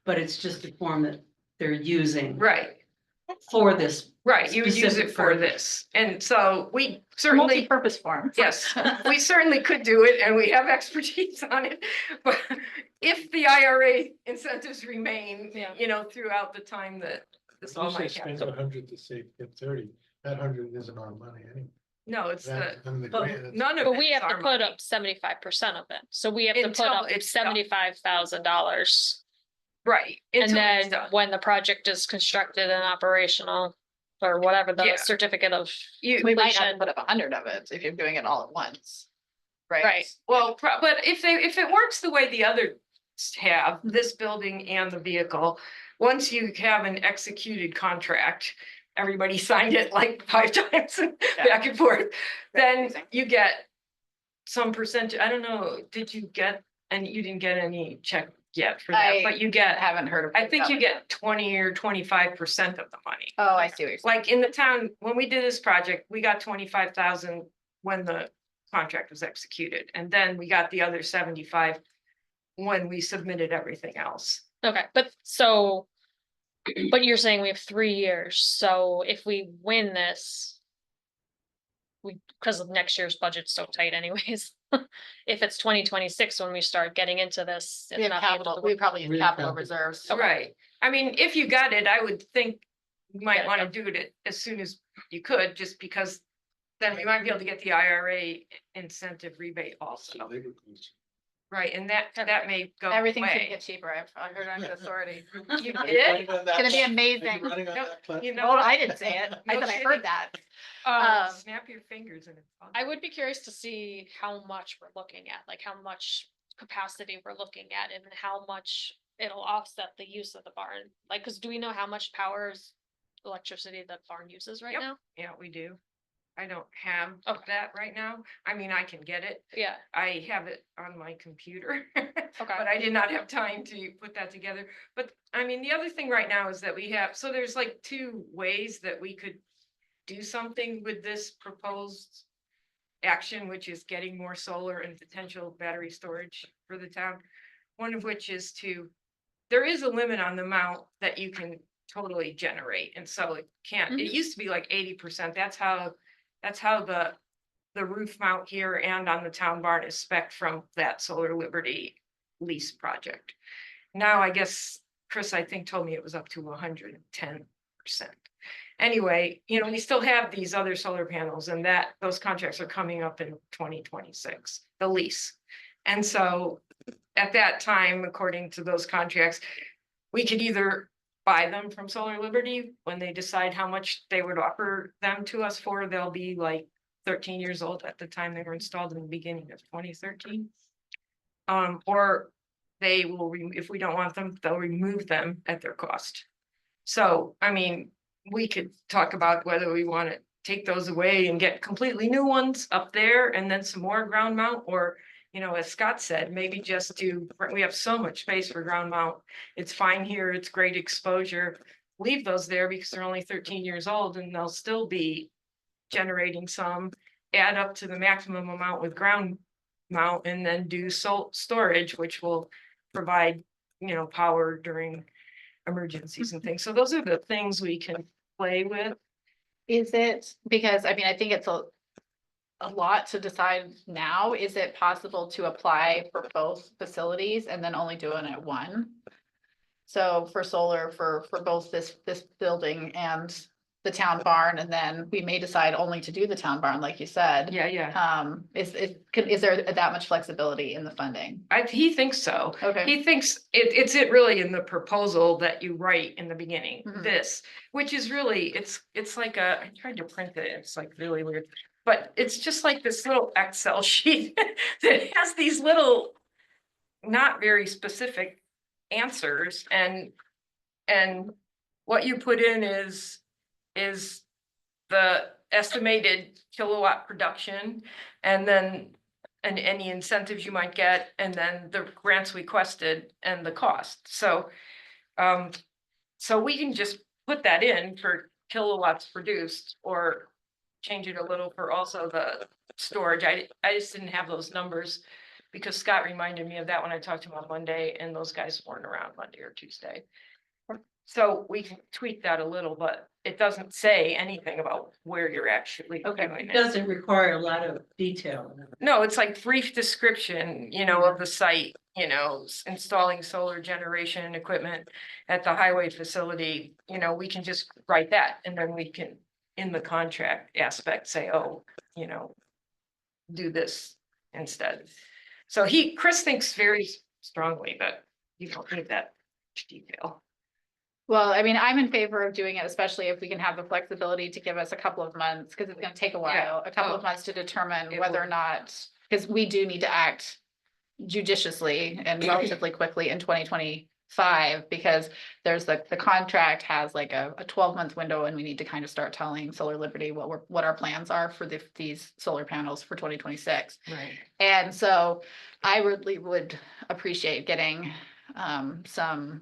but it's just a form that they're using right, for this. right, you would use Specific it for purpose. this, and so we certainly, Multi-purpose form. yes, we certainly could do it, and we have expertise on it. But if the IRA incentives remain, Yeah. throughout the time that this all You say might spend happen. 100 to save, get 30, that 100 isn't our money anyway. No, it's That, I mean, the but grant, none of But it we is have to our put money. up 75% of it. So we have to put Until up it's done. $75,000. Right. And until it's then done. when the project is constructed and operational, or whatever the Yeah. certificate of, You, We might have to Completion. put up 100 of it if you're doing it all at once. Right? Right. well, but if it works the way the others have, this building and the vehicle, once you have an executed contract, everybody signed it like 5 times back and forth, then Amazing. you get some percentage, I don't know, did you get, and you didn't get any check yet for that, but you I get, haven't heard of. I think you that. get 20 or 25% of the money. Oh, I see what you're saying. Like in the town, when we did this project, we got 25,000 when the contract was executed, and then we got the other 75 when we submitted everything else. okay, but you're saying we have 3 years. So if we win this, because of next year's budget's so tight anyways, if it's 2026 when we start getting into this. it's We have not the end of capital, the we world. probably We have have capital capital. reserves. Right. I mean, if you got it, I would think you Get might it want to done. do it as soon as you could, just because then we might be able to get the IRA incentive rebate also. Right, and that may go Everything's gonna away. get cheaper. I heard on the authority. You Are you did? running on that It's gonna be plan? Are amazing. you running on No, that plan? you know Well, what? I didn't say it. I No said I kidding. heard that. Snap your fingers and it's on. I would be curious to see how much we're looking at, like how much capacity we're looking at and how much it'll offset the use of the barn. Like, cause do we know how much electricity the barn uses right Yep. now? Yeah, we do. I don't have Okay. that right now. I mean, I can get it. Yeah, I have it on my computer. Okay. But I did not have time to put that together. But I mean, the other thing right now is that we have, so there's like two ways that we could do something with this proposed action, which is getting more solar and potential battery storage for the town. One of which is there is a limit on the amount that you can totally generate. And so it can't, it used to be like 80%. That's how the roof mount here and on the town barn is spec from that Solar Liberty lease project. Now, I guess, Chris, I think told me it was up to 110%. Anyway, we still have these other solar panels and those contracts are coming up in 2026, the lease. And so at that time, according to those contracts, we could either buy them from Solar Liberty when they decide how much they would offer them to us for. They'll be like 13 years old at the time they were installed in the beginning of 2013. Or they will, if we don't want them, they'll remove them at their cost. So, I mean, we could talk about whether we want to take those away and get completely new ones up there and then some more ground mount, or, as Scott said, maybe just we have so much space for ground mount. It's fine here. It's great exposure. Leave those there because they're only 13 years old and they'll still be generating some, add up to the maximum amount with ground mount, and then do storage, which will provide, power during emergencies and things. So those are the things we can play with. Is it, because I mean, I think it's a lot to decide now. Is it possible to apply for both facilities and then only do it at one? So for solar, for both this building and the town barn, and then we may decide only to do the town barn, like you said. Yeah. Is there that much flexibility in the funding? He thinks so. Okay. He thinks it's really in the proposal that you write in the beginning, Mhm. which is really, it's like I tried to print it. It's like really weird, but it's just like this little Excel sheet that has these little, not very specific answers, and what you put in is the estimated kilowatt production, and then any incentives you might get, and then the grants requested and the cost. So we can just put that in for kilowatts produced, or change it a little for also the storage. I just didn't have those numbers because Scott reminded me of that when I talked to him on Monday, and those guys weren't around Monday or Tuesday. So we can tweak that a little, but it doesn't say anything about where you're actually doing It it. doesn't require a lot of detail. No, it's like brief description, of the site, installing solar generation equipment at the highway facility. We can just write that, and then we can, in the contract aspect, say, do this instead. So Chris thinks very strongly that you don't need that much detail. Well, I mean, I'm in favor of doing it, especially if we can have the flexibility to give us a couple of months, because it's gonna take a while, a couple of months to determine It whether or will. not, because we do need to act judiciously and relatively quickly in 2025, because there's the contract has like a 12-month window, and we need to kind of start telling Solar Liberty what our plans are for these solar panels for 2026. Right. And so I really would appreciate getting some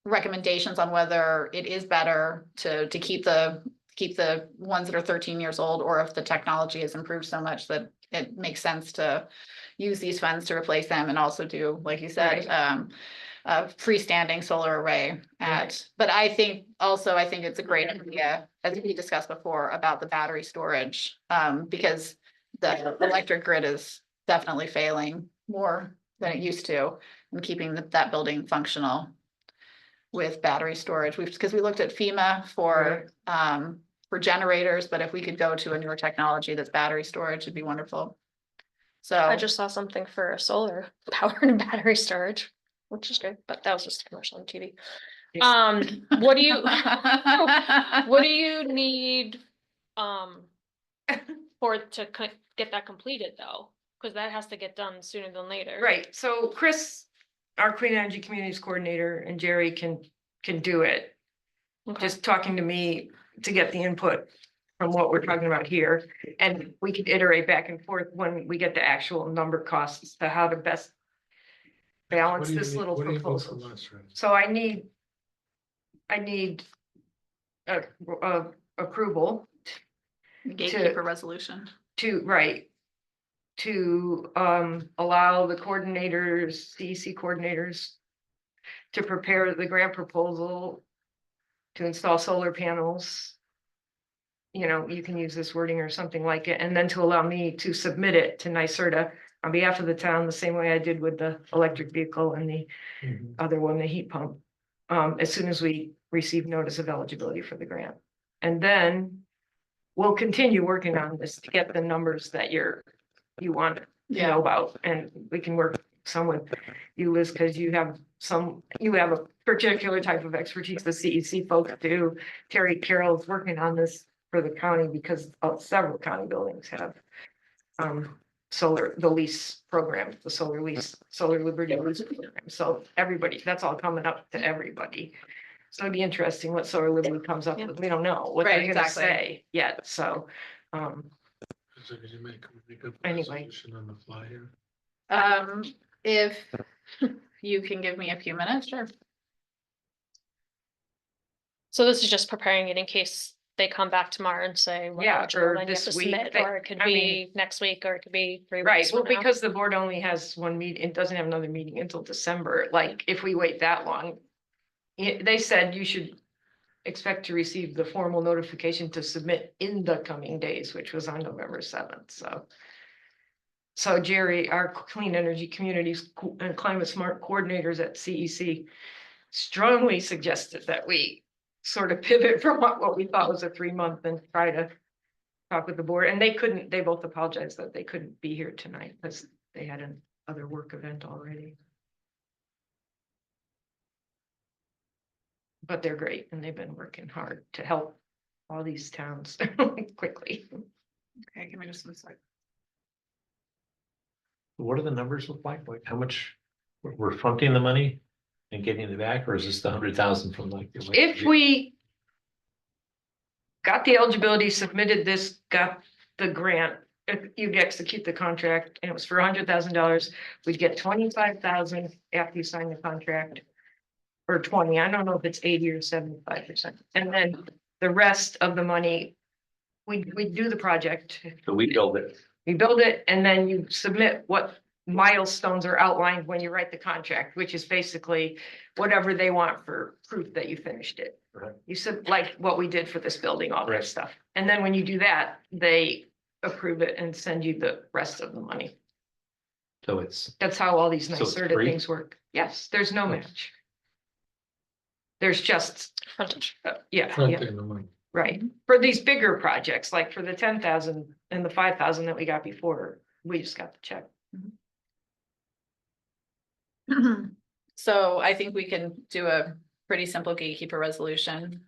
recommendations on whether it is better to keep the ones that are 13 years old, or if the technology has improved so much that it makes sense to use these funds to replace them, and also do, like you said, a freestanding solar array but I think it's a great idea, as we discussed before, about the battery storage, because the electric grid is definitely failing more than it used to, and keeping that building functional with battery storage. Because we looked at FEMA for generators, but if we could go to a newer technology that's battery storage, it'd be wonderful. So. I just saw something for solar power and battery storage, which is good, but that was just a commercial on TV. What do you, what do you need, for it to get that completed though? Cause that has to get done sooner than later. Right, so Chris, our Clean Energy Communities Coordinator, and Jerry can do it. Okay. Just talking to me to get the input from what we're talking about here. And we could iterate back and forth when we get the actual number costs to how to best balance What do you this need- little what do you need proposal. from us, Ren? So I need a approval Gatekeeper resolution. to allow the coordinators, CEC coordinators to prepare the grant proposal to install solar panels. You know, you can use this wording or something like it, and then to allow me to submit it to NYSERDA on behalf of the town, the same way I did with the electric vehicle and the Mhm. other one, the heat pump. As soon as we receive notice of eligibility for the grant. And then we'll continue working on this to get the numbers that you want to know about, and we can work some with you, Liz, because you have a particular type of expertise, the CEC folks do. Terry Carroll's working on this for the county because several county buildings have the lease program, the solar Liberty lease program. So everybody, that's all coming up to everybody. So it'd be interesting what Solar Liberty comes up with. We don't know what they're Right, gonna exactly. say yet, so. So could you make up a Anyway. resolution on the fly here? If you can give me a few minutes, sure. So this is just preparing it in case they come back tomorrow and say, we're Yeah, eligible, or then you have this to week, submit, they- or it could I be mean- next week, or it could be 3 Right, weeks well, from now. because the board only has one meeting, it doesn't have another meeting until December, like, if we wait that long. They said you should expect to receive the formal notification to submit in the coming days, which was on November 7th, so. So Jerry, our Clean Energy Communities and Climate Smart coordinators at CEC strongly suggested that we sort of pivot from what we thought was a 3-month and try to talk with the board, and they both apologized that they couldn't be here tonight because they had an other work event already. But they're great and they've been working hard to help all these towns quickly. Okay, give me just a second. What do the numbers look like? Like how much we're fronting the money and getting it back, or is this the 100,000 from like? If we got the eligibility, submitted this, got the grant, if you'd execute the contract and it was for $100,000, we'd get 25,000 after you sign the contract. Or 20, I don't know if it's 80 or 75%. And then the rest of the money, we do the project. So we build it. You build it and then you submit what milestones are outlined when you write the contract, which is basically whatever they want for proof that you finished it. Right. You said like what we did for this building, all that Right. stuff. And then when you do that, they approve it and send you the rest of the money. So it's, That's how all these So nice it's sort of free? things work. Yes, there's no Oh. match. There's just, Frontage. yeah. Fronting the money. Right, for these bigger projects, like for the 10,000 and the 5,000 that we got before, we just got the check. So I think we can do a pretty simple gatekeeper resolution.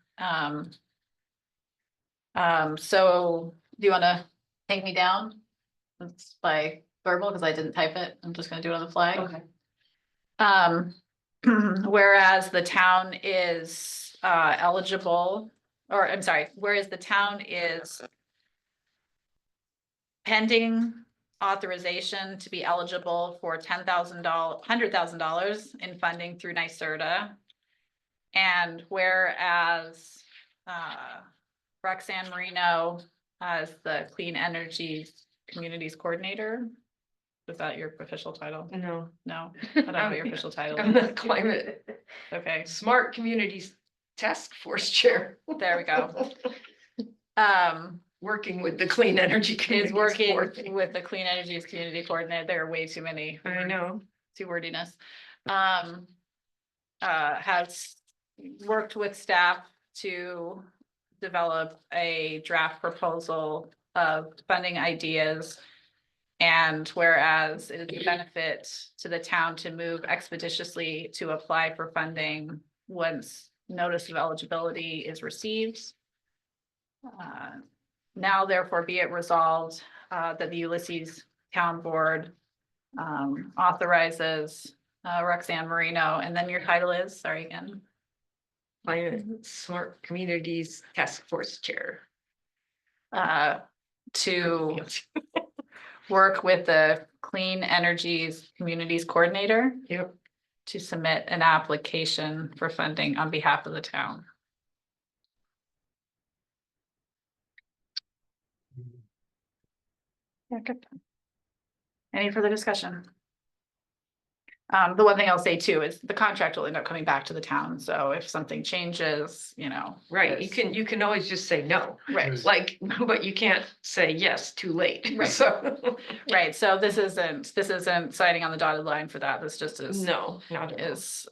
So do you wanna take me down? It's by verbal, because I didn't type it. I'm just gonna do it on the fly. Okay. Whereas the town is eligible, or I'm sorry, whereas the town is pending authorization to be eligible for $100,000 in funding through NYSERDA. And whereas Roxanne Marino as the Clean Energy Communities Coordinator. Is that your official title? No. No, I don't know what your official title I'm is. the Climate Okay, Smart Communities Task Force Chair. there we go. working with the Clean Energy. Is Communities working Board. with the Clean Energies Community Coordinator. There are way too many. I know. Too wordiness. Has worked with staff to develop a draft proposal of funding ideas. And whereas it is a benefit to the town to move expeditiously to apply for funding once notice of eligibility is received. Now therefore be it resolved that the Ulysses Town Board authorizes Roxanne Marino, and then your title is, sorry again. Climate Smart Communities Task Force Chair. To work with the Clean Energies Communities Coordinator Yep. to submit an application for funding on behalf of the town. Yeah, good. Any further discussion? The one thing I'll say too is the contract will end up coming back to the town, so if something changes, you know. Right, you there's- can always just say no, Right, like, but you can't say yes too late, Right. so. right, so this isn't signing on the dotted line for that, this just is. No, not at all. Is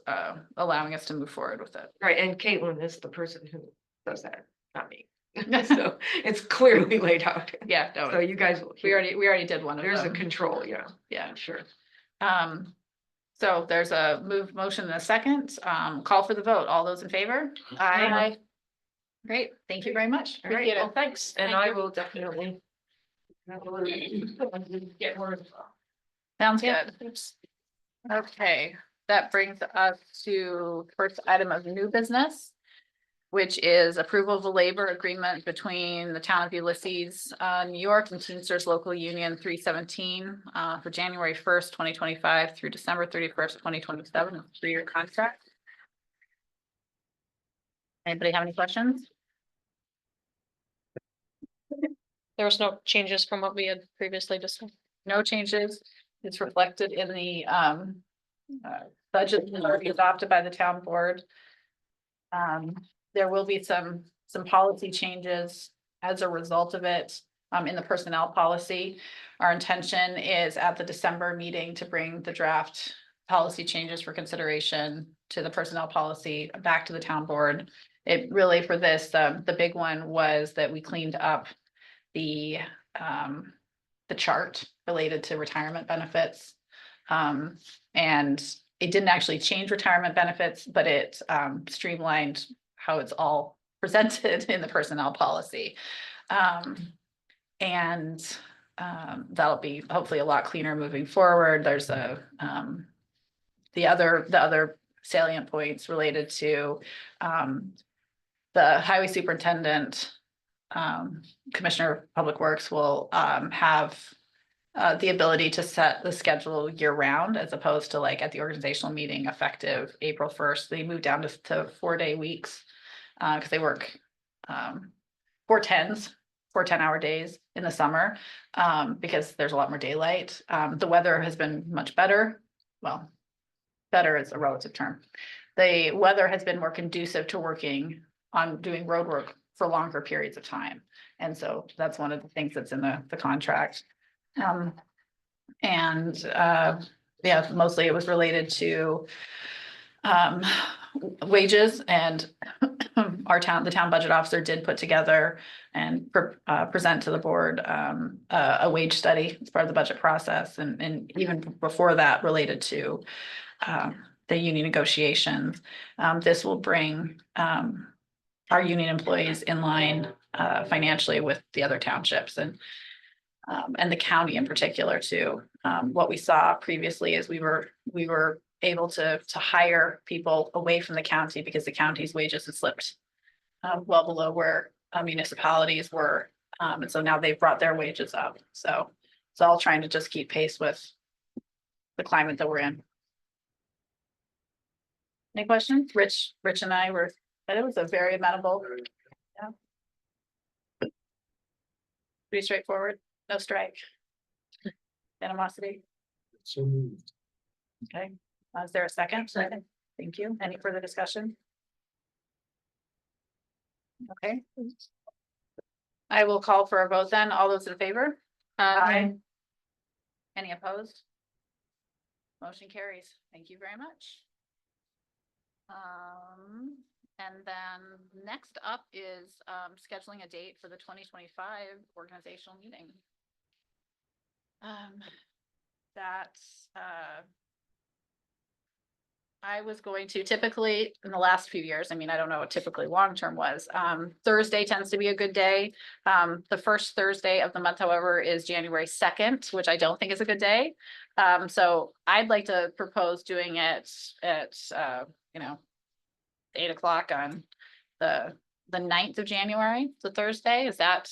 allowing us to move forward with it. Right, and Caitlin is the person who does that, not me. So it's clearly laid out. Yeah, no, So you guys will. we already did one of There's a them. control, yeah, Yeah, sure. so there's a motion and a second, call for the vote, all those in favor? Aye. Great, thank you very much. All right, Appreciate well, it. thanks, and Thank I you. will definitely. Get more. Sounds Yeah. good. Okay, that brings us to first item of new business, which is approval of a labor agreement between the town of Ulysses, New York and Teamsters Local Union 317 for January 1st, 2025 through December 31st, 2027, a 3-year contract. Anybody have any questions? There was no changes from what we had previously discussed. No changes. It's reflected in the budget that will be adopted by the town board. There will be some policy changes as a result of it in the personnel policy. Our intention is at the December meeting to bring the draft policy changes for consideration to the personnel policy back to the town board. It really for this, the big one was that we cleaned up the chart related to retirement benefits. And it didn't actually change retirement benefits, but it streamlined how it's all presented in the personnel policy. And that'll be hopefully a lot cleaner moving forward. There's the other salient points related to the highway superintendent, Commissioner of Public Works will have the ability to set the schedule year round as opposed to like at the organizational meeting effective April 1st. They moved down to 4-day weeks because they work 4 10-hour days in the summer because there's a lot more daylight. The weather has been much better. Well, better is a relative term. The weather has been more conducive to working on doing road work for longer periods of time. And so that's one of the things that's in the contract. Yeah, mostly it was related to wages, and the town budget officer did put together and present to the board a wage study as part of the budget process, and even before that related to the union negotiations. This will bring our union employees in line financially with the other townships and the county in particular too. What we saw previously is we were able to hire people away from the county because the county's wages had slipped well below where municipalities were. And so now they've brought their wages up. So it's all trying to just keep pace with the climate that we're in. Any questions? Rich and I but it was a very amenable. Yeah. Pretty straightforward, no strike. Animosity. So moved. Okay, is there a second? Second. Thank you. Any further discussion? Okay. I will call for a vote then. All those in favor? Aye. Any opposed? Motion carries. Thank you very much. And then next up is, scheduling a date for the 2025 organizational meeting. That's, I was going to typically in the last few years, I mean, I don't know what typically long-term was. Thursday tends to be a good day. The first Thursday of the month, however, is January 2nd, which I don't think is a good day. So I'd like to propose doing it at, 8 o'clock on the 9th of January, the Thursday. Is that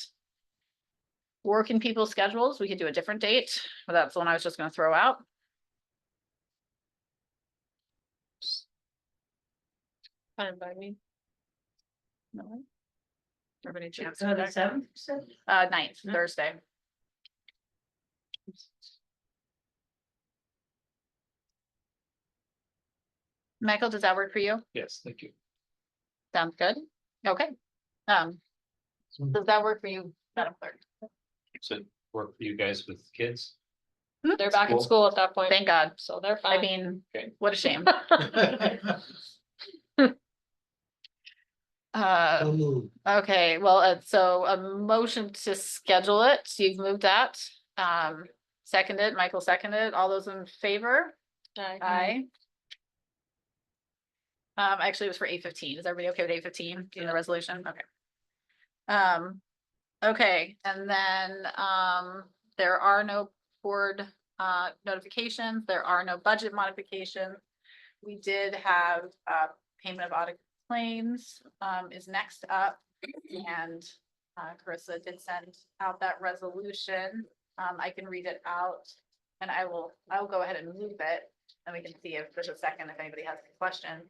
work in people's schedules? We could do a different date, but that's the one I was just gonna throw out. Fine by me. No. Everybody chance. So the 7th, you said? 9th, No. Thursday. Michael, does that work for you? Yes, thank you. Sounds good. Okay. Does that work for you, Madam Clerk? So work for you guys with kids? They're back in School. school at that point, Thank God. so they're I fine. mean, Okay. what a shame. So moved. Okay, well, so a motion to schedule it. You've moved that. Seconded, Michael seconded. All those in favor? Aye. Aye. Actually, it was for 8:15. Is everybody okay with 8:15 in the resolution? Okay. Okay, and then, there are no board, notifications. There are no budget modifications. We did have, payment of audit claims, is next up. And, Carissa did send out that resolution. I can read it out and I'll go ahead and move it. And we can see if there's a second, if anybody has any questions.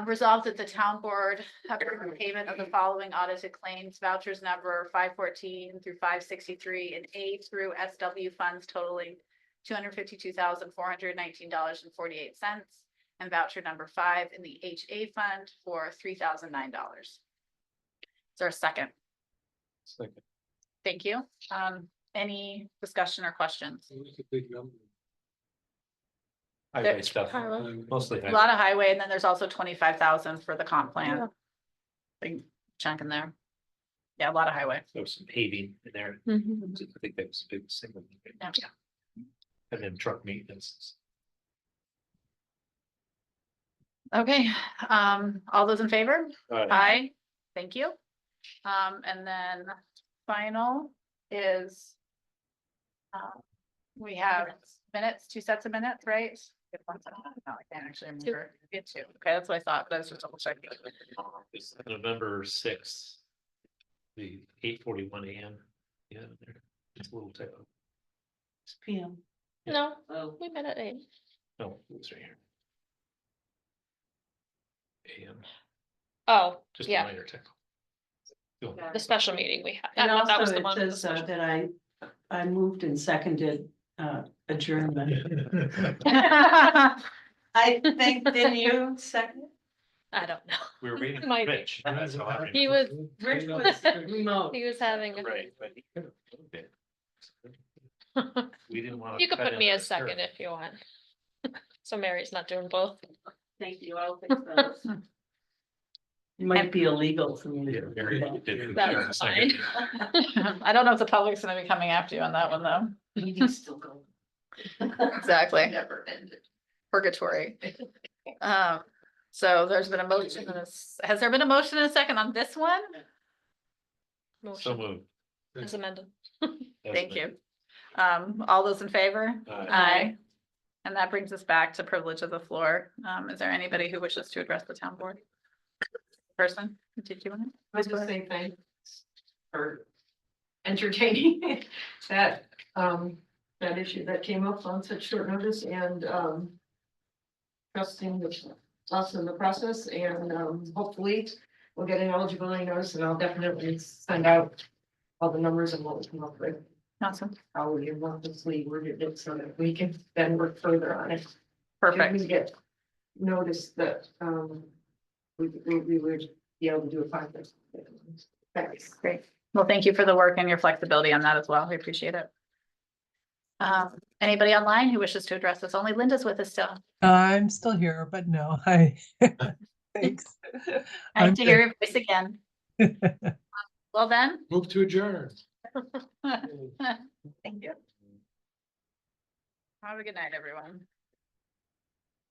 Resolved that the town board approved the payment of the following audited claims vouchers number 514 through 563 and A through SW funds totaling $252,419.48 and voucher number 5 in the HA fund for $3,009. Is there a second? Second. Thank you. Any discussion or questions? It was a big number. Highway stuff, Highway. mostly. A lot of highway, and then there's also 25,000 for the comp plan. Big chunk in there. Yeah, a lot of highway. There was some paving in there. Mhm. I think that was a big single. Yeah. And then truck maintenance. Okay, all those in favor? Aye. Aye, thank you. And then final is. We have minutes, 2 sets of minutes, right? No, I can't actually remember. Get 2. Okay, that's what I thought, but I was just double checking. It's November 6th. The 8:41 AM. Yeah, there, it's a little typo. It's PM. No, Oh, we met at 8. No, it was right here. AM, Oh, just a yeah, minor typo. Go on. the special meeting we had. and I thought that was also the it one. with the says special- that I moved and seconded adjournment. I think, didn't you second? I don't know. We were waiting for Might be. Rich. That's how I He remember. was, Rich was remote. he was having, a- Right, but he could have moved it. We didn't want to. you could put me as second if you want. So Mary's not doing both. Thank you, I'll fix those. Might be illegal for me Yeah, to. Mary did. That's fine. I don't know if the public's gonna be coming after you on that one, though. Meeting's still going. Exactly. Never ended. Purgatory. So there's been a motion, has there been a motion and a second on this one? So Motion moved. is amended. Thank you. All those in favor? Aye. And that brings us back to privilege of the floor. Is there anybody who wishes to address the town board? Person, did you want to? I just say thanks for entertaining that, that issue that came up on such short notice and, trusting us in the process and, hopefully we'll get an eligibility notice and I'll definitely send out all the numbers and what we come up with, Awesome, how we want this worded it so that we can then work further on it. If perfect. we get notice that, we would be able to do a 5 years. Thanks. Great. Well, thank you for the work and your flexibility on that as well. We appreciate it. Anybody online who wishes to address us? Only Linda's with us still. I'm still here, but no, thanks. Nice I'm to hear your voice again. good. Well then. Move to adjourn. Thank you. Have a good night, everyone.